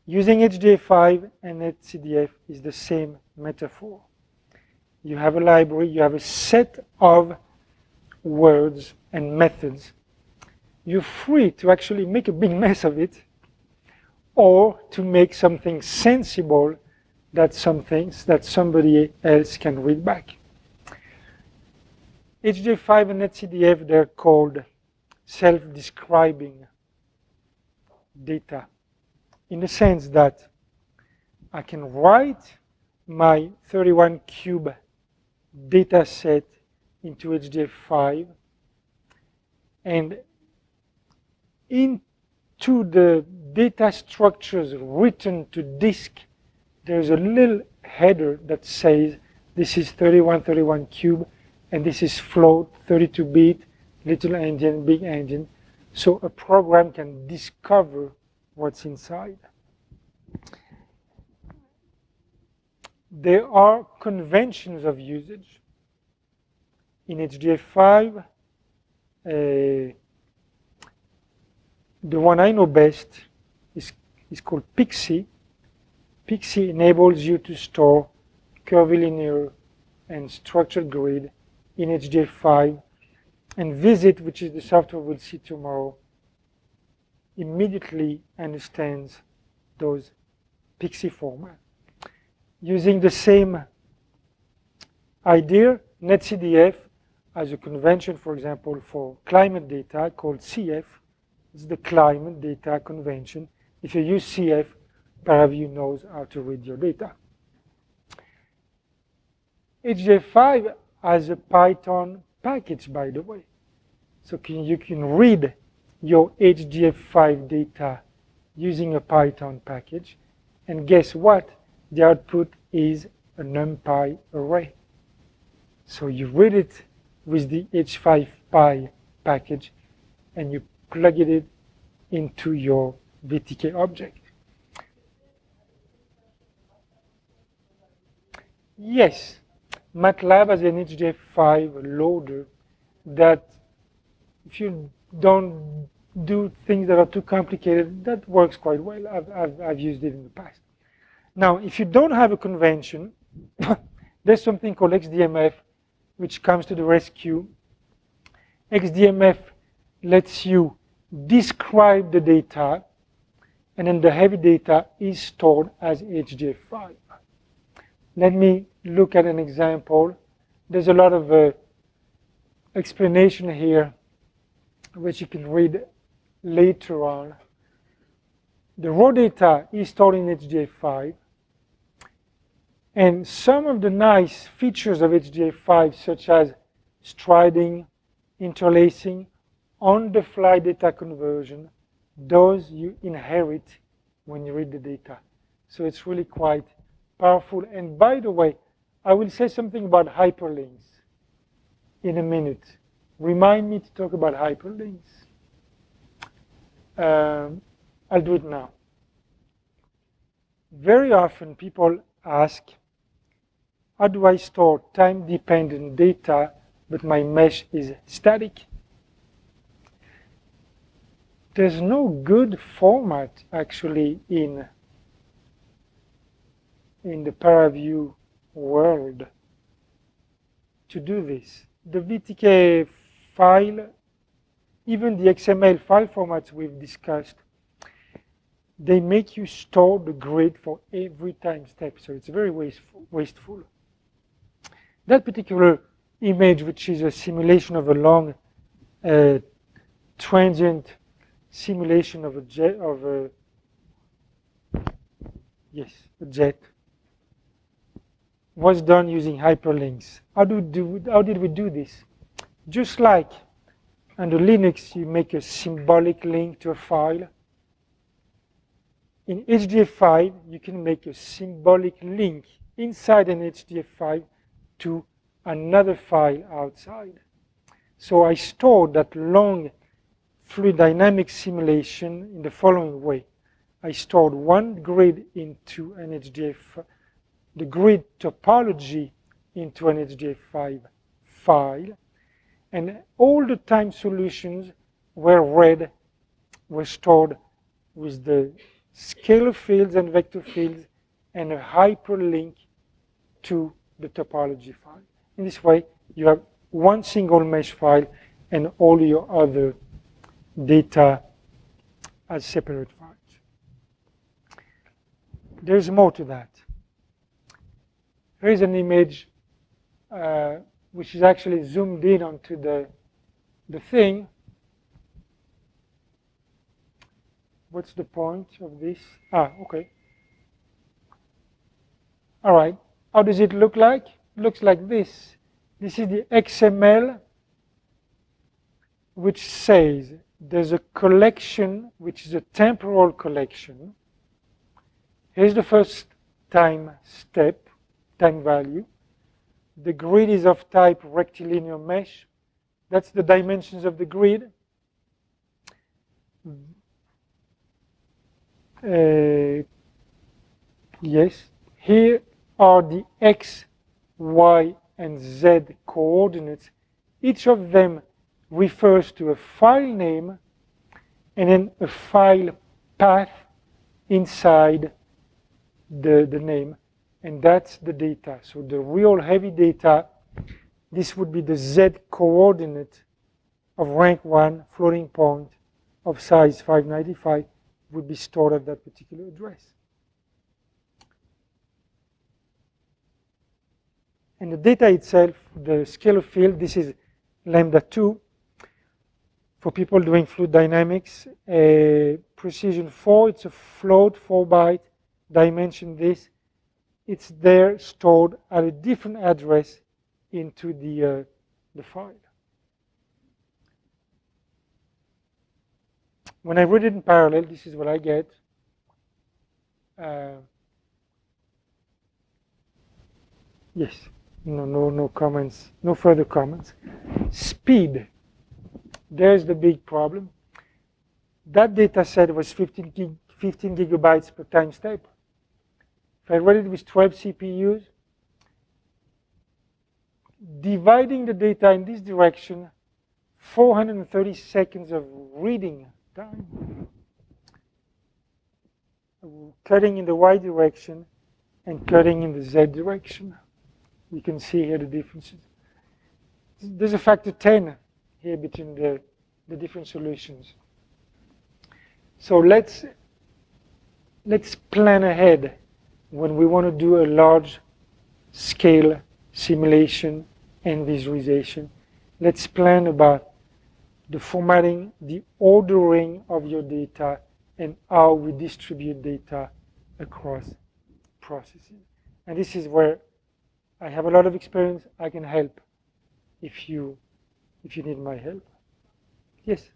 Using HDF5 and NetCDF is the same metaphor. You have a library, you have a set of words and methods. You're free to actually make a big mess of it, or to make something sensible that somebody else can read back. HDF5 and NetCDF, they're called self-describing data, in the sense that I can write my 31 cube data set into HDF5, and into the data structures written to disk, there's a little header that says this is 31 cube, and this is float, 32-bit, little endian, big endian. So a program can discover what's inside. There are conventions of usage. In HDF5, the one I know best is called PXE. PXE enables you to store curvilinear and structured grid in HDF5, and Visit, which is the software we'll see tomorrow, immediately understands those PXE formats. Using the same idea, NetCDF has a convention, for example, for climate data called CF. It's the climate data convention. If you use CF, ParaView knows how to read your data. HDF5 has a Python package, by the way. So you can read your HDF5 data using a Python package. And guess what? The output is a numpy array. So you read it with the H5py package, and you plug it into your VTK object. Yes, MATLAB has an HDF5 loader that if you don't do things that are too complicated, that works quite well. I've used it in the past. Now, if you don't have a convention, there's something called XDMF, which comes to the rescue. XDMF lets you describe the data, and then the heavy data is stored as HDF5. Let me look at an example. There's a lot of explanation here, which you can read later on. The raw data is stored in HDF5, and some of the nice features of HDF5, such as striding, interlacing, on-the-fly data conversion, those you inherit when you read the data. So it's really quite powerful. And by the way, I will say something about hyperlinks in a minute. Remind me to talk about hyperlinks. I'll do it now. Very often people ask, how do I store time-dependent data, but my mesh is static? There's no good format actually in the ParaView world to do this. The VTK file, even the XML file formats we've discussed, they make you store the grid for every time step, so it's very wasteful. That particular image, which is a simulation of a long transient simulation of a jet, a jet, was done using hyperlinks. How did we do this? Just like under Linux, you make a symbolic link to a file. In HDF5, you can make a symbolic link inside an HDF5 to another file outside. So I stored that long fluid dynamics simulation in the following way. I stored one grid into an HDF, the grid topology into an HDF5 file, and all the time solutions were stored with the scalar fields and vector fields and a hyperlink to the topology file. In this way, you have one single mesh file and all your other data as separate files. There's more to that. Here is an image which is actually zoomed in onto the thing. What's the point of this? Okay. All right. How does it look like? It looks like this. This is the XML, which says there's a collection, which is a temporal collection. Here's the first time step, time value. The grid is of type rectilinear mesh. That's the dimensions of the grid. Yes, here are the X, Y, and Z coordinates. Each of them refers to a file name and then a file path inside the name. And that's the data. So the real heavy data, this would be the Z coordinate of rank 1 floating point of size 595 would be stored at that particular address. And the data itself, the scalar field, this is lambda 2. For people doing fluid dynamics, precision 4, it's a float, 4 byte, dimension this. It's there stored at a different address into the file. When I read it in parallel, this is what I get. Yes, no comments, no further comments. Speed, there's the big problem. That data set was 15 gigabytes per time step. If I read it with 12 CPUs, dividing the data in this direction 430 seconds of reading time, cutting in the y direction and cutting in the z direction. You can see here the differences. There's a factor 10 here between the different solutions. So let's plan ahead when we want to do a large scale simulation and visualization. Let's plan about the formatting, the ordering of your data, and how we distribute data across processes. And this is where I have a lot of experience. I can help if you need my help. Yes?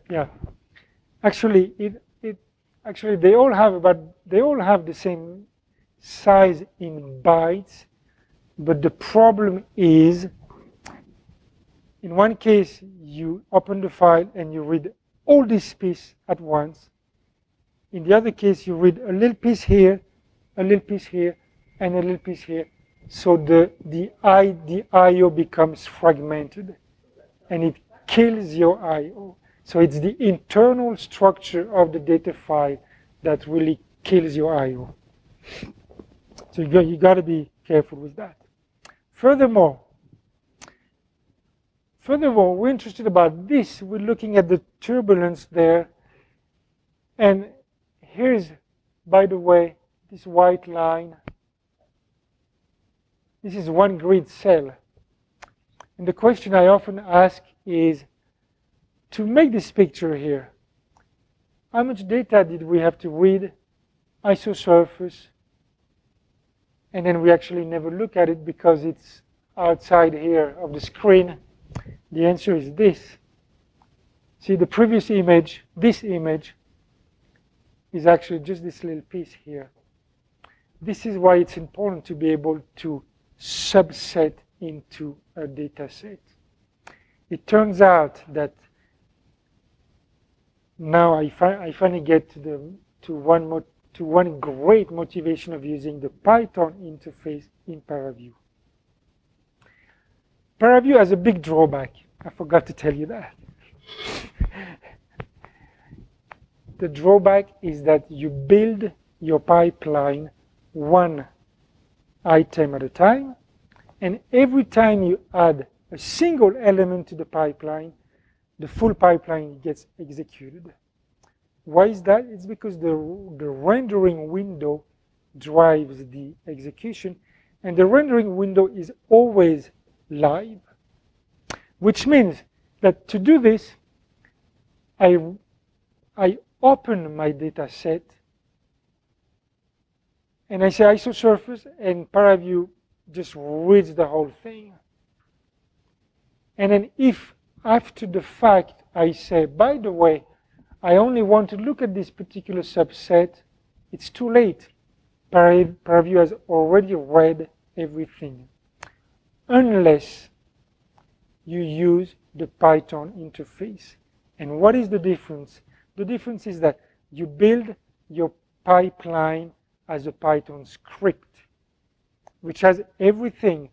Yeah, actually, actually they all have the same size in bytes, but the problem is, in one case you open the file and you read all this piece at once. In the other case, you read a little piece here, a little piece here, and a little piece here. So the I/O becomes fragmented, and it kills your I/O. So it's the internal structure of the data file that really kills your I/O. So you got to be careful with that. Furthermore, we're interested about this. We're looking at the turbulence there. And here's, by the way, this white line. This is one grid cell. And the question I often ask is, to make this picture here, how much data did we have to read, isosurface, and then we actually never look at it because it's outside here of the screen? The answer is this. See, the previous image, this image, is actually just this little piece here. This is why it's important to be able to subset into a data set. It turns out that now I finally get to one great motivation of using the Python interface in ParaView. ParaView has a big drawback. I forgot to tell you that. The drawback is that you build your pipeline one item at a time, and every time you add a single element to the pipeline, the full pipeline gets executed. Why is that? It's because the rendering window drives the execution, and the rendering window is always live, which means that to do this, I open my data set, and I say isosurface, and ParaView just reads the whole thing. And then if after the fact I say, by the way, I only want to look at this particular subset, it's too late. ParaView has already read everything, unless you use the Python interface. And what is the difference? The difference is that you build your pipeline as a Python script, which has everything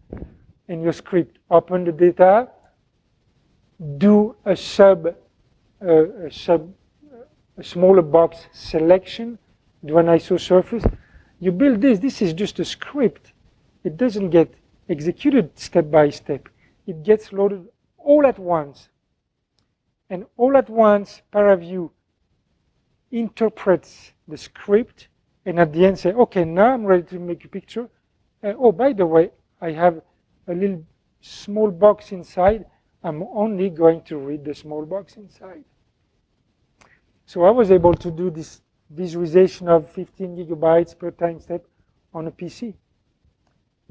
in your script. Open the data, do a smaller box selection, do an isosurface. You build this. This is just a script. It doesn't get executed step by step. It gets loaded all at once. And all at once, ParaView interprets the script, and at the end say, okay, now I'm ready to make a picture. Oh, by the way, I have a little small box inside. I'm only going to read the small box inside. So I was able to do this visualization of 15 gigabytes per time step on a PC,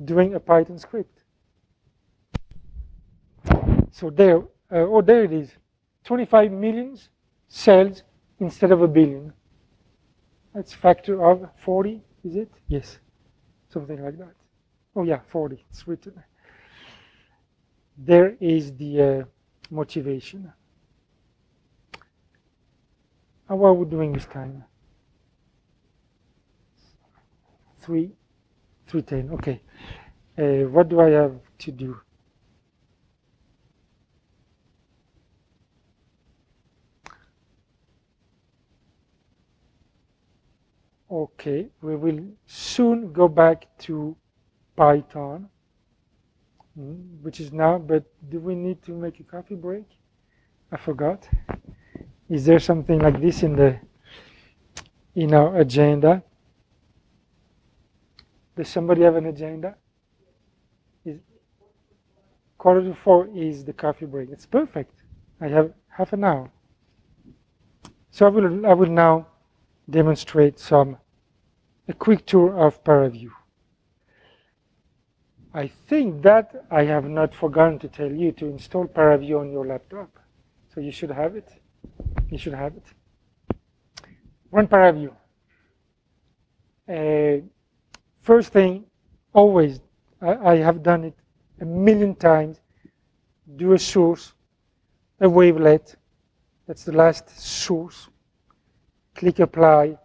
doing a Python script. So there, oh, there it is. 25 million cells instead of a billion. That's a factor of 40, is it? Yes, something like that. Oh yeah, 40, it's written. There is the motivation. How are we doing this time? 3:10, okay. What do I have to do? Okay, we will soon go back to Python, which is now, but do we need to make a coffee break? I forgot. Is there something like this in our agenda? Does somebody have an agenda? Is 3:45 is the coffee break. It's perfect. I have half an hour. So I will now demonstrate a quick tour of ParaView. I think that I have not forgotten to tell you to install ParaView on your laptop. So you should have it. You should have it. Run ParaView. First thing, always, I have done it a million times, do a source, a wavelet, that's the last source, click apply,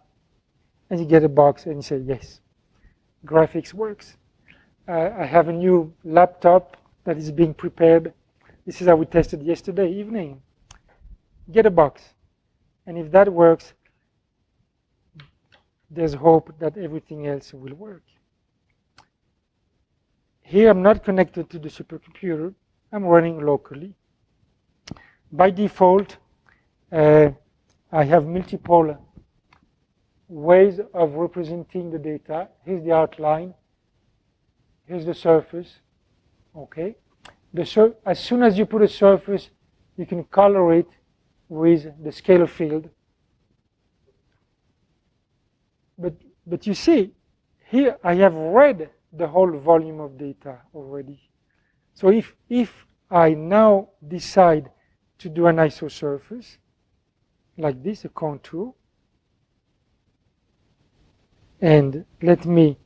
and you get a box and you say yes. Graphics works. I have a new laptop that is being prepared. This is how we tested yesterday evening. Get a box. And if that works, there's hope that everything else will work. Here I'm not connected to the supercomputer. I'm running locally. By default, I have multiple ways of representing the data. Here's the outline. Here's the surface. Okay. As soon as you put a surface, you can color it with the scalar field. But you see, here I have read the whole volume of data already. So if I now decide to do an isosurface, like this, a contour, and let me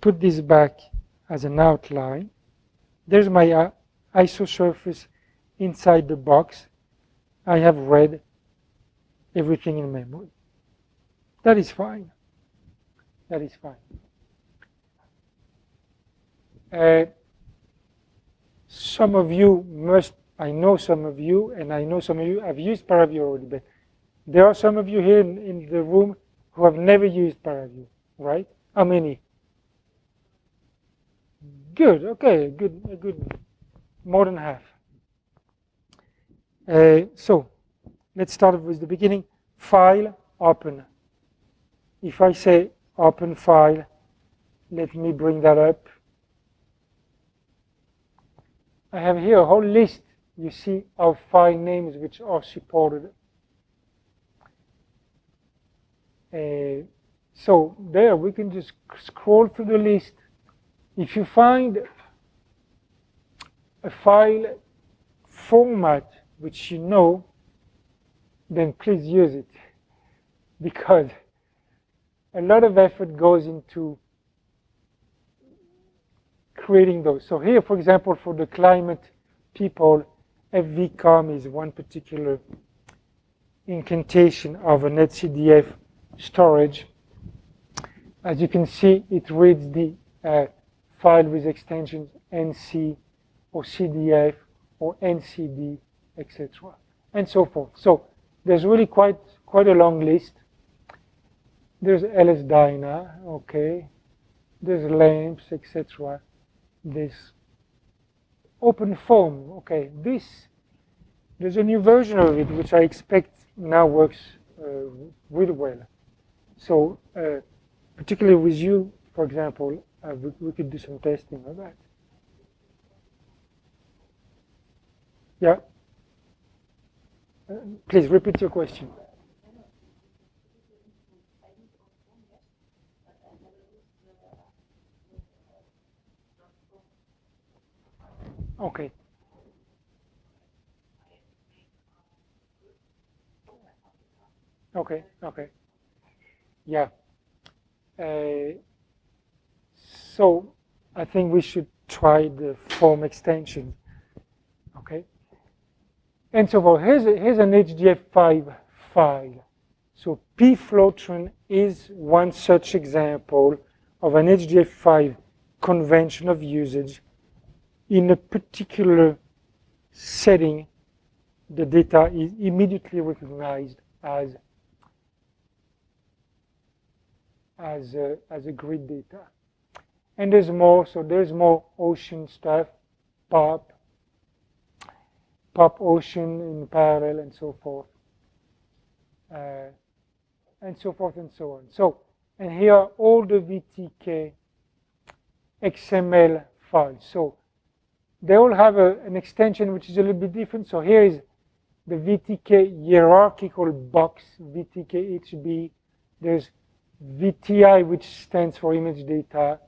put this back as an outline, there's my isosurface inside the box. I have read everything in memory. That is fine. That is fine. Some of you I know some of you, and I know some of you have used ParaView already, but there are some of you here in the room who have never used ParaView, right? How many? Good, okay, good, more than half. So, let's start with the beginning. File, open. If I say open file, let me bring that up. I have here a whole list, you see, of file names which are supported. So there, we can just scroll through the list. If you find a file format which you know, then please use it, because a lot of effort goes into creating those. So here, for example, for the climate people, FVCOM is one particular incantation of an HDF storage. As you can see, it reads the file with extensions NC or CDF or NCD, etc., and so forth. So there's really quite a long list. There's LSDyna, okay. There's LAMPS, etc. This OpenFOAM, okay. There's a new version of it which I expect now works really well. So particularly with you, for example, we could do some testing of that. Yeah. Please repeat your question. Okay. Okay, okay. Yeah. So I think we should try the form extension. Okay. And so forth. Here's an HDF5 file. So pfloatran is one such example of an HDF5 convention of usage. In a particular setting, the data is immediately recognized as a grid data. And there's more, so there's more ocean stuff, pop ocean in parallel, and so forth. And so forth and so on. So, and here are all the VTK XML files. So they all have an extension which is a little bit different. So here is the VTK hierarchical box, VTK HB. There's VTI, which stands for image data.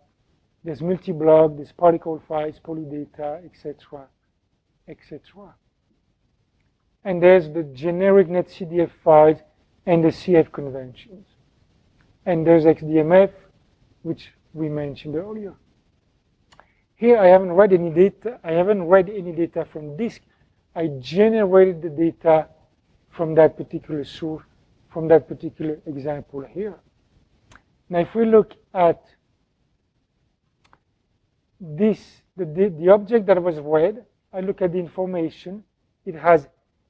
There's multi-block, there's particle files, polydata, etc., etc. And there's the generic netCDF files and the CF conventions. And there's XDMF, which we mentioned earlier. Here I haven't read any data. I haven't read any data from disk. I generated the data from that particular source, from that particular example here. Now, if we look at this, the object that was read, I look at the information. It has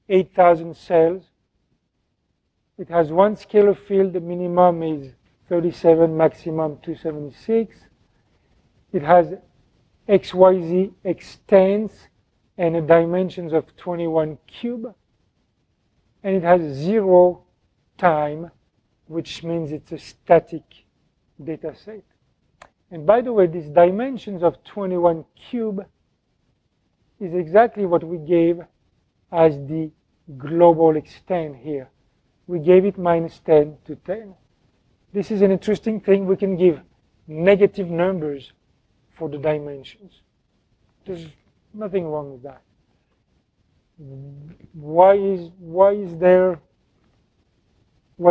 8,000 cells. It has one scalar field. The minimum is 37, maximum 276. It has XYZ extends and a dimensions of 21 cube. And it has 0 time, which means it's a static data set. And by the way, these dimensions of 21 cube is exactly what we gave as the global extent here. We gave it minus 10 to 10. This is an interesting thing. We can give negative numbers for the dimensions. There's nothing wrong with that. Why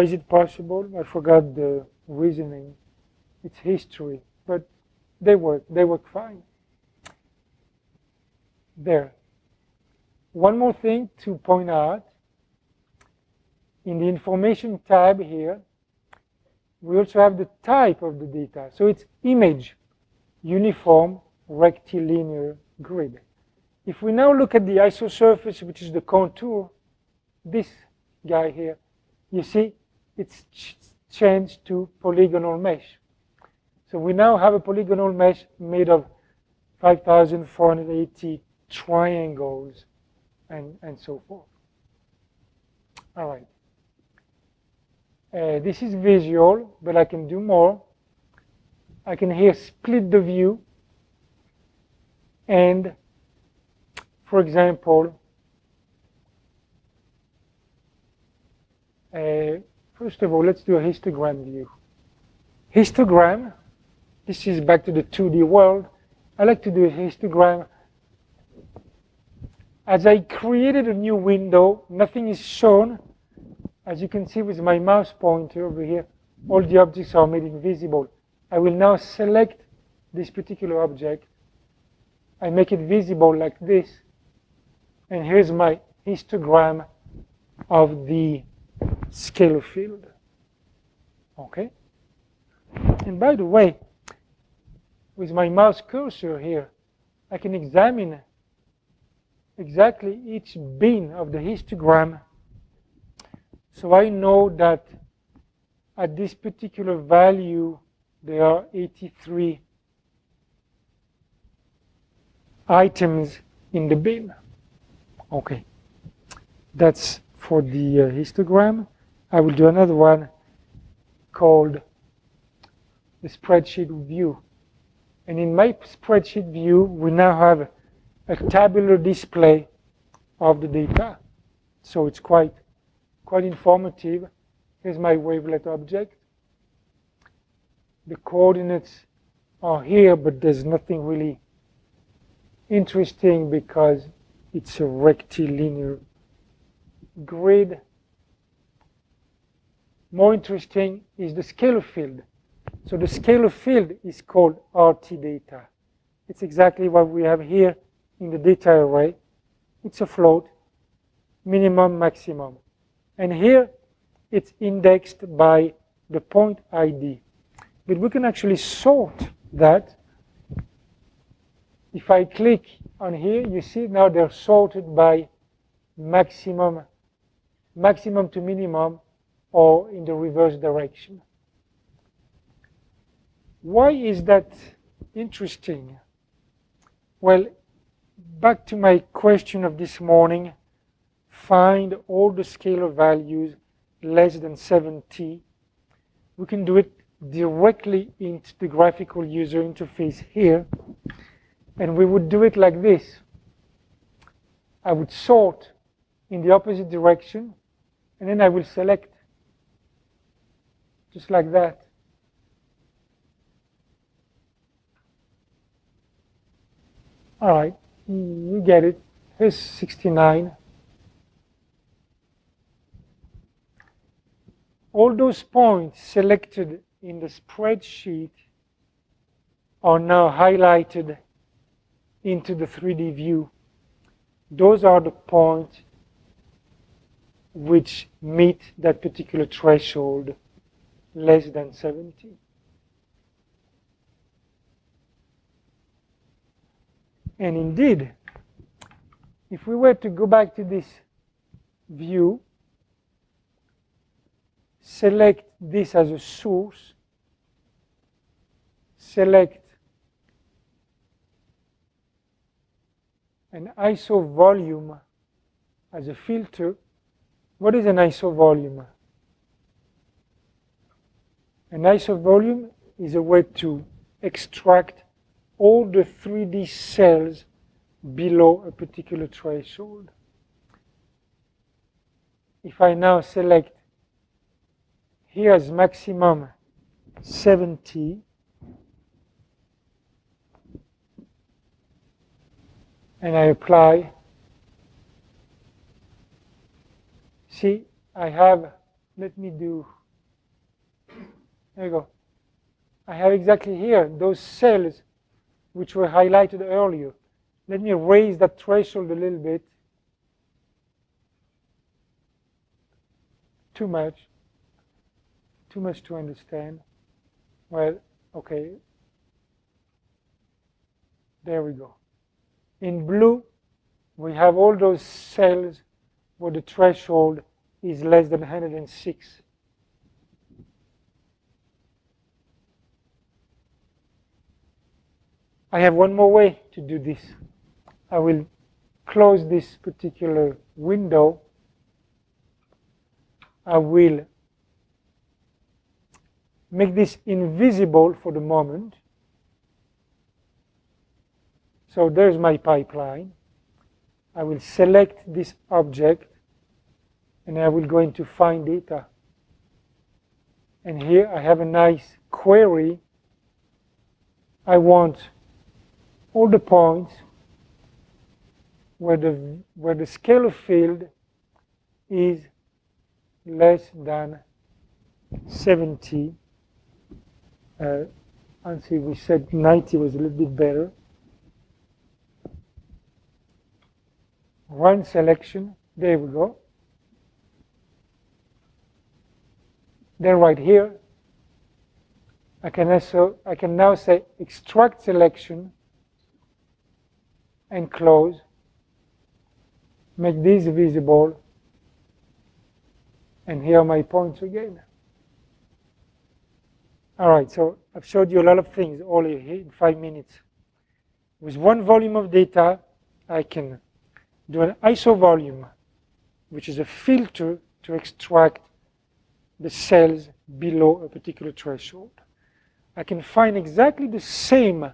is it possible? I forgot the reasoning. It's history, but they work fine. There. One more thing to point out. In the information tab here, we also have the type of the data. So it's image, uniform, rectilinear grid. If we now look at the isosurface, which is the contour, this guy here, you see it's changed to polygonal mesh. So we now have a polygonal mesh made of 5,480 triangles and so forth. All right. This is visual, but I can do more. I can here split the view. And, for example, first of all, let's do a histogram view. Histogram, this is back to the 2D world. I like to do a histogram. As I created a new window, nothing is shown. As you can see with my mouse pointer over here, all the objects are made invisible. I will now select this particular object. I make it visible like this. And here's my histogram of the scalar field. Okay? And by the way, with my mouse cursor here, I can examine exactly each bin of the histogram. So I know that at this particular value, there are 83 items in the bin. Okay, that's for the histogram. I will do another one called the spreadsheet view. And in my spreadsheet view, we now have a tabular display of the data. So it's quite informative. Here's my wavelet object. The coordinates are here, but there's nothing really interesting because it's a rectilinear grid. more interesting is the scalar field. So the scalar field is called RT data. It's exactly what we have here in the data array. It's a float, minimum, maximum. And here, it's indexed by the point ID. But we can actually sort that. If I click on here, you see now they're sorted by maximum to minimum, or in the reverse direction. Why is that interesting? Well, back to my question of this morning, find all the scalar values less than 7t. We can do it directly into the graphical user interface here, and we would do it like this. I would sort in the opposite direction, and then I will select, just like that. All right, you get it. Here's 69. All those points selected in the spreadsheet are now highlighted into the 3D view. Those are the points which meet that particular threshold, less than 70. And indeed, if we were to go back to this view, select this as a source, select an ISO volume as a filter. What is an ISO volume? An ISO volume is a way to extract all the 3D cells below a particular threshold. If I now select here as maximum 70, and I apply, see, I have, let me do, there you go. I have exactly here those cells which were highlighted earlier. Let me raise that threshold a little bit. Too much to understand. Well, okay. There we go. In blue, we have all those cells where the threshold is less than 106. I have one more way to do this. I will close this particular window. I will make this invisible for the moment. So there's my pipeline. I will select this object, and I will go into find data. And here I have a nice query. I want all the points where the scalar field is less than 70. And see, we said 90 was a little bit better. Run selection. There we go. Then right here, I can now say extract selection and close. Make these visible. And here are my points again. All right, so I've showed you a lot of things all here in 5 minutes. With one volume of data, I can do an ISO volume, which is a filter to extract the cells below a particular threshold. I can find exactly the same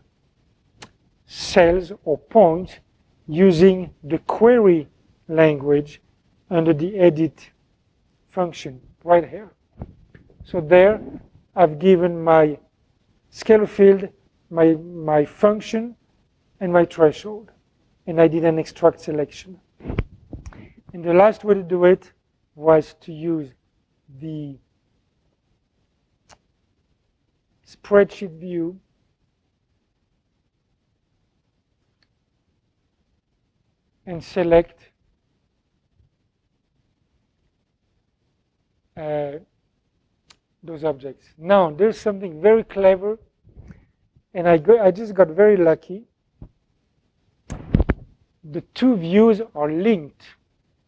cells or points using the query language under the edit function right here. So there, I've given my scalar field, my function, and my threshold. And I did an extract selection. And the last way to do it was to use the spreadsheet view, and select those objects. Now, there's something very clever, and I just got very lucky. The two views are linked.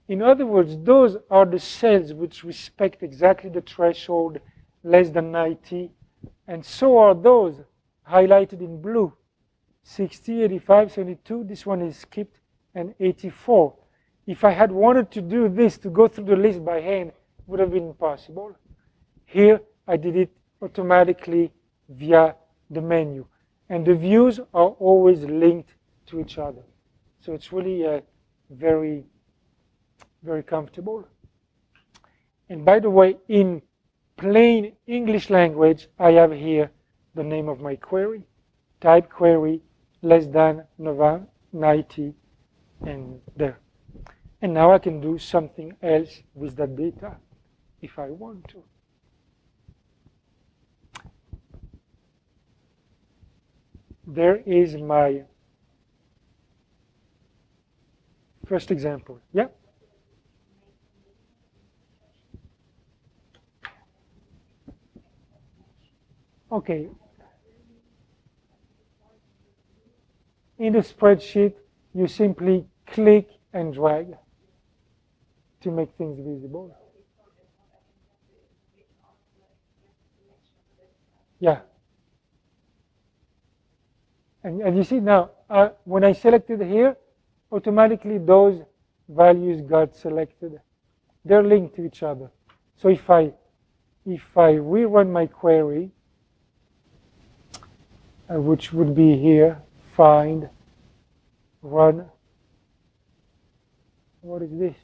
In other words, those are the cells which respect exactly the threshold less than 90, and so are those highlighted in blue. 60, 85, 72, this one is skipped, and 84. If I had wanted to do this, to go through the list by hand, it would have been impossible. Here, I did it automatically via the menu. And the views are always linked to each other. So it's really very, very comfortable. And by the way, in plain English language, I have here the name of my query, type query, less than 90, and there. And now I can do something else with that data if I want to. There is my first example. Yeah? Okay. In the spreadsheet, you simply click and drag to make things visible. Yeah. And you see now, when I selected here, automatically those values got selected. They're linked to each other. So if I rerun my query, which would be here, find, run. What is this?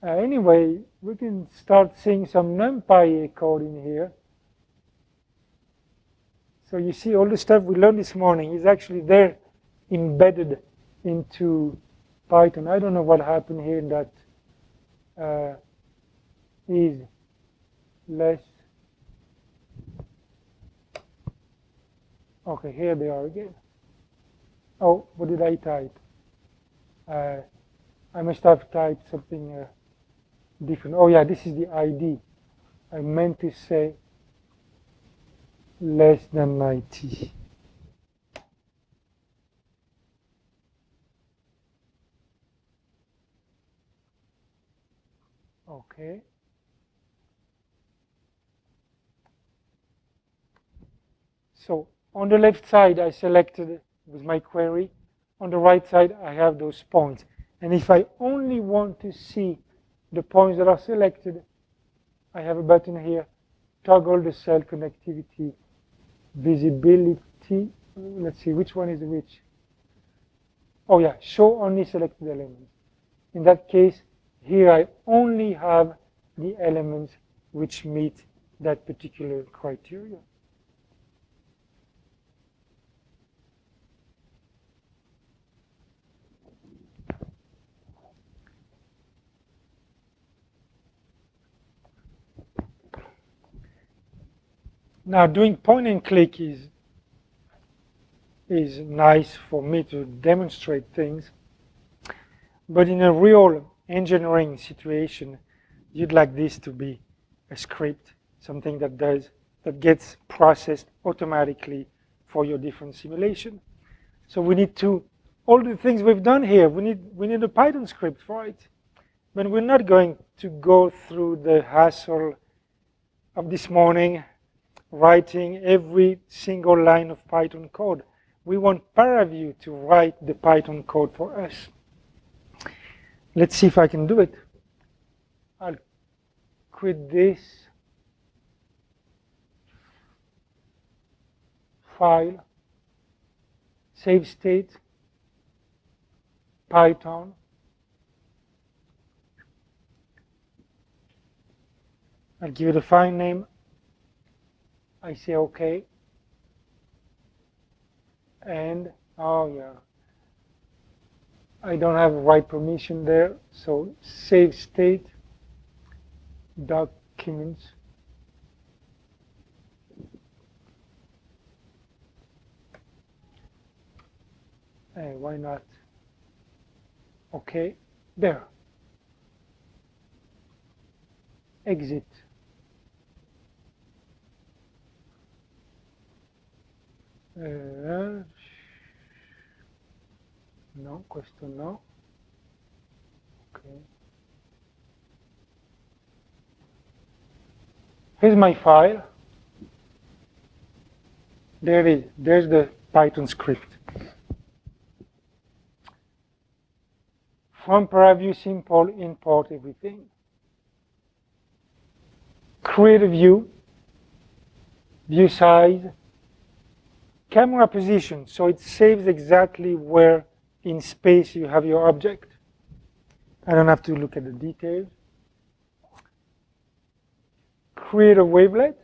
Anyway, we can start seeing some numpy code in here. So you see all the stuff we learned this morning is actually there embedded into Python. I don't know what happened here in that is less. Okay, here they are again. Oh, what did I type? I must have typed something different. Oh yeah, this is the ID. I meant to say less than 90. Okay. So on the left side, I selected with my query. On the right side, I have those points. And if I only want to see the points that are selected, I have a button here, toggle the cell connectivity visibility. Let's see, which one is which? Oh yeah, show only selected elements. In that case, here I only have the elements which meet that particular criteria. Now, doing point and click is nice for me to demonstrate things. But in a real engineering situation, you'd like this to be a script, something that gets processed automatically for your different simulation. So we need all the things we've done here, we need a Python script for it. But we're not going to go through the hassle of this morning writing every single line of Python code. We want ParaView to write the Python code for us. Let's see if I can do it. I'll quit this. File. Save state. Python. I'll give it a file name. I say OK. And, oh yeah, I don't have write permission there, so save state, documents, Why not? Okay, there. Exit. No, question no. Okay. Here's my file. There it is. There's the Python script. From ParaView, simple, import everything. Create a view, view size, camera position, so it saves exactly where in space you have your object. I don't have to look at the details. Create a wavelet,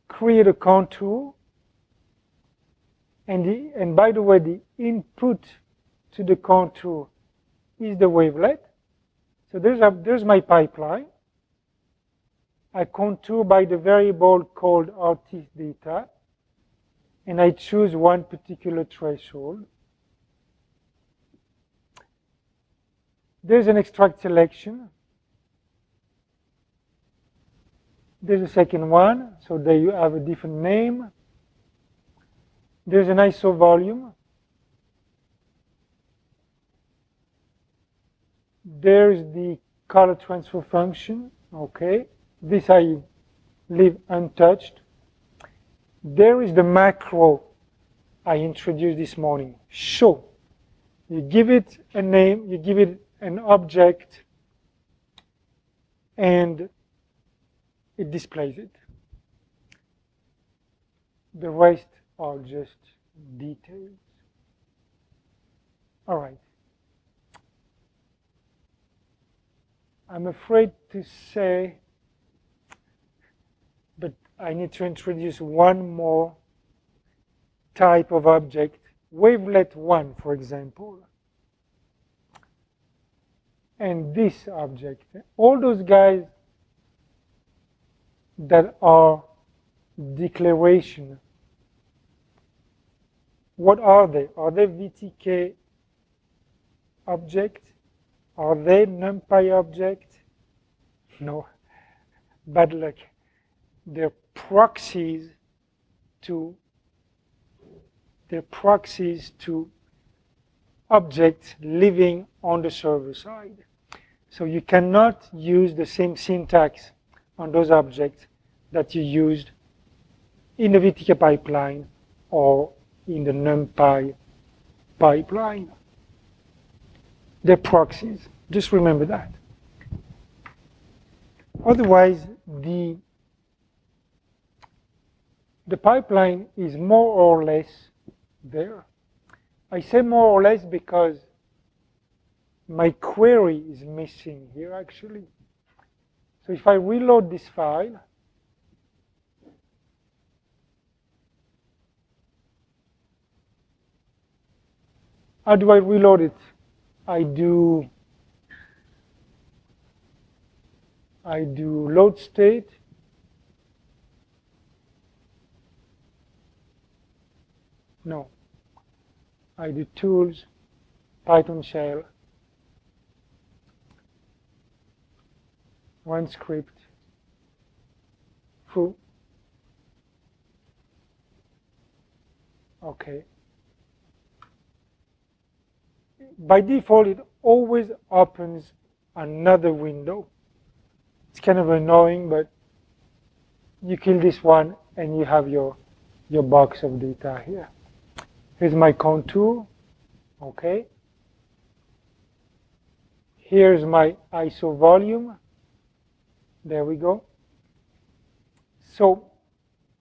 create a contour, and by the way, the input to the contour is the wavelet. So there's my pipeline. I contour by the variable called artist data, and I choose one particular threshold. There's an extract selection. There's a second one, so there you have a different name. There's an ISO volume. There's the color transfer function, okay. This I leave untouched. There is the macro I introduced this morning, show. You give it a name, you give it an object, and it displays it. The rest are just details. All right. I'm afraid to say, but I need to introduce one more type of object, wavelet 1, for example. And this object, all those guys that are declaration, what are they? Are they VTK object? Are they numpy object? No, bad luck. They're proxies to objects living on the server side. So you cannot use the same syntax on those objects that you used in the VTK pipeline or in the numpy pipeline. They're proxies. Just remember that. Otherwise, the pipeline is more or less there. I say more or less because my query is missing here, actually. So if I reload this file, how do I reload it? I do load state. No. I do tools, Python shell, run script, foo. Okay. By default, it always opens another window. It's kind of annoying, but you kill this one and you have your box of data here. Here's my contour, okay. Here's my ISO volume. There we go. So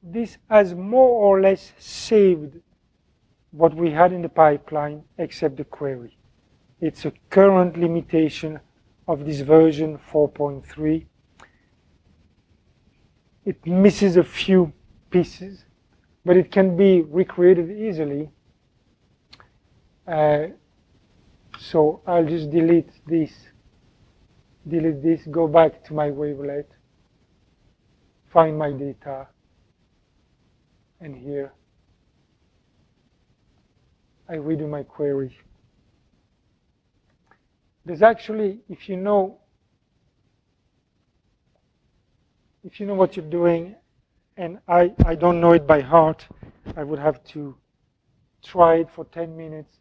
this has more or less saved what we had in the pipeline except the query. It's a current limitation of this version 4.3. It misses a few pieces, but it can be recreated easily. So I'll just delete this, go back to my wavelet, find my data, and here I redo my query. There's actually, if you know what you're doing, and I don't know it by heart, I would have to try it for 10 minutes.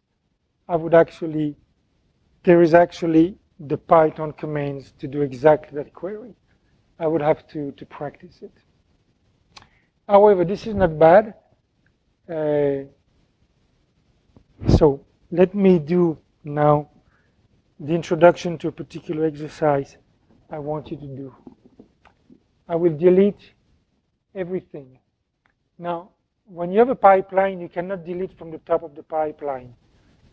There is actually the Python commands to do exactly that query. I would have to practice it. However, this is not bad. So let me do now the introduction to a particular exercise I want you to do. I will delete everything. Now, when you have a pipeline, you cannot delete from the top of the pipeline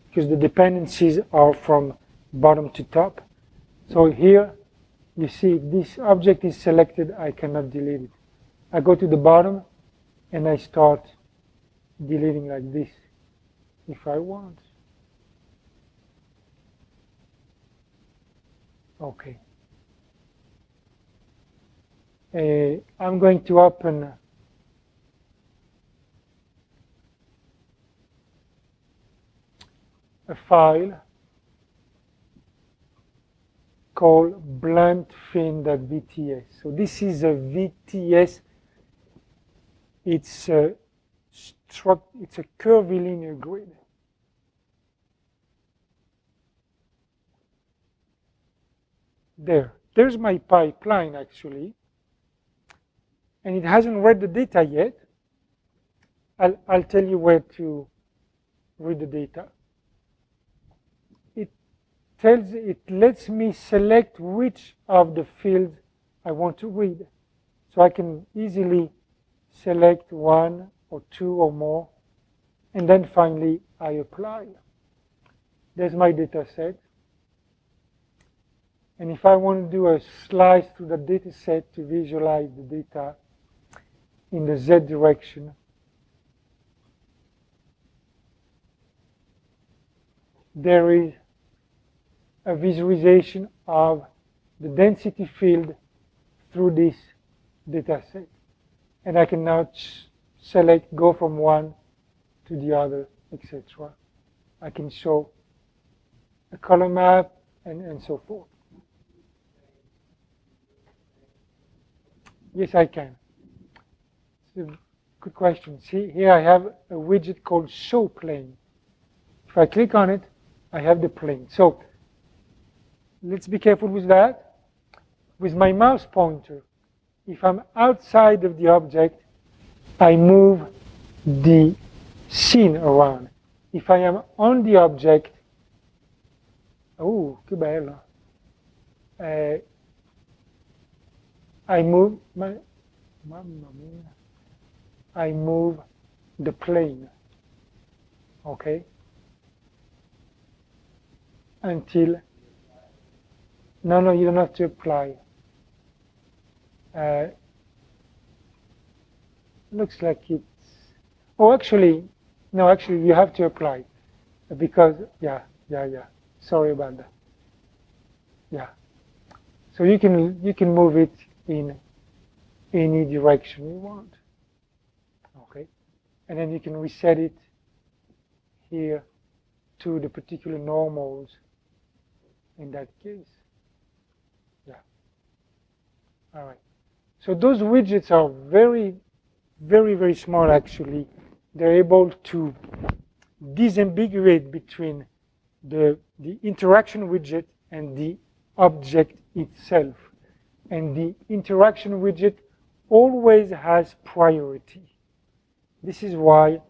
because the dependencies are from bottom to top. So here, you see, if this object is selected, I cannot delete it. I go to the bottom, and I start deleting like this if I want. Okay. I'm going to open a file called bluntfin.vts. So this is a VTS. It's a curvilinear grid. There's my pipeline actually, and it hasn't read the data yet. I'll tell you where to read the data. It lets me select which of the fields I want to read. So I can easily select one or two or more, and then finally I apply. There's my data set. And if I want to do a slice through the data set to visualize the data in the Z direction, there is a visualization of the density field through this data set. And I can now select, go from one to the other, etc. I can show a color map and so forth. Yes, I can. It's a good question. See, here I have a widget called Show Plane. If I click on it, I have the plane. So let's be careful with that. With my mouse pointer, if I'm outside of the object, I move the scene around. If I am on the object, oh, que bello. I move the plane, okay, until, no, you don't have to apply. Looks like it's, oh, actually, no, actually you have to apply because, yeah, sorry about that. Yeah, so you can move it in any direction you want, okay, and then you can reset it here to the particular normals in that case. Yeah. All right. So those widgets are very, very, very small actually. They're able to disambiguate between the interaction widget and the object itself. And the interaction widget always has priority. This is why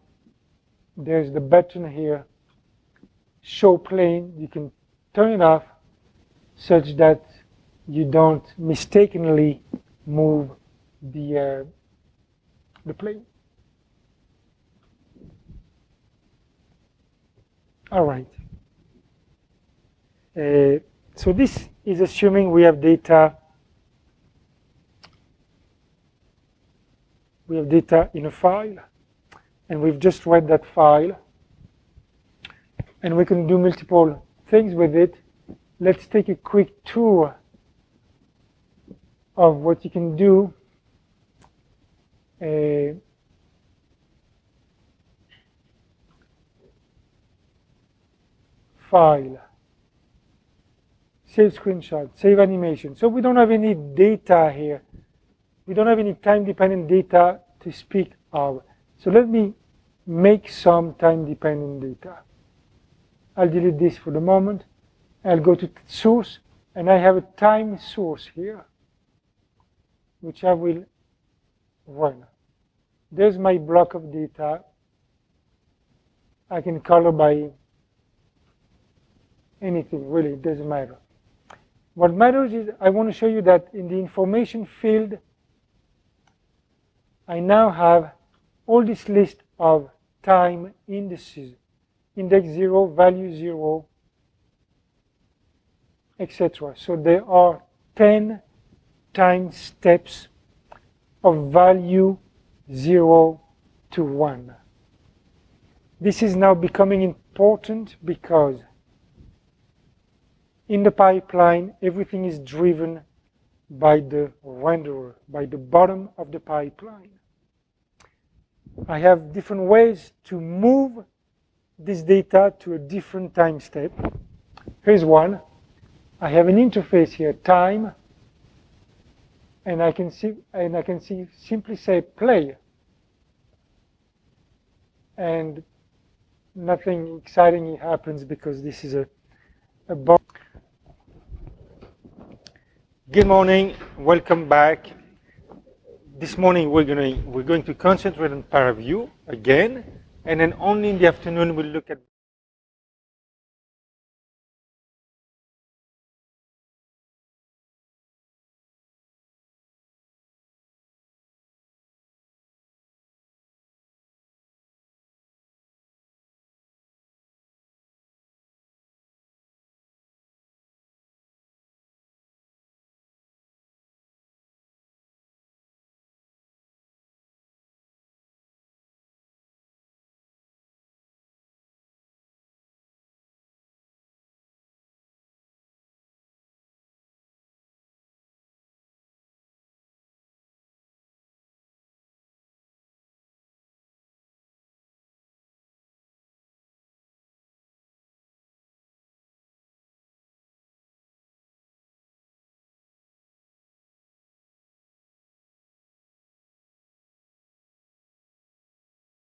there's the button here, Show Plane. You can turn it off such that you don't mistakenly move the plane. All right. So this is assuming we have data. We have data in a file, and we've just read that file, and we can do multiple things with it. Let's take a quick tour of what you can do. file, save screenshot, save animation. So we don't have any data here. We don't have any time-dependent data to speak of. So let me make some time-dependent data. I'll delete this for the moment. I'll go to source, and I have a time source here, which I will run. There's my block of data. I can color by anything, really, it doesn't matter. What matters is I want to show you that in the information field, I now have all this list of time indices, index 0, value 0, etc. So there are 10 time steps of value 0 to 1. This is now becoming important because in the pipeline, everything is driven by the renderer, by the bottom of the pipeline. I have different ways to move this data to a different time step. Here's one. I have an interface here, time, and I can simply say play, and nothing exciting happens because this is a box. Good morning, welcome back. This morning we're going to concentrate on ParaView again, and then only in the afternoon we'll look at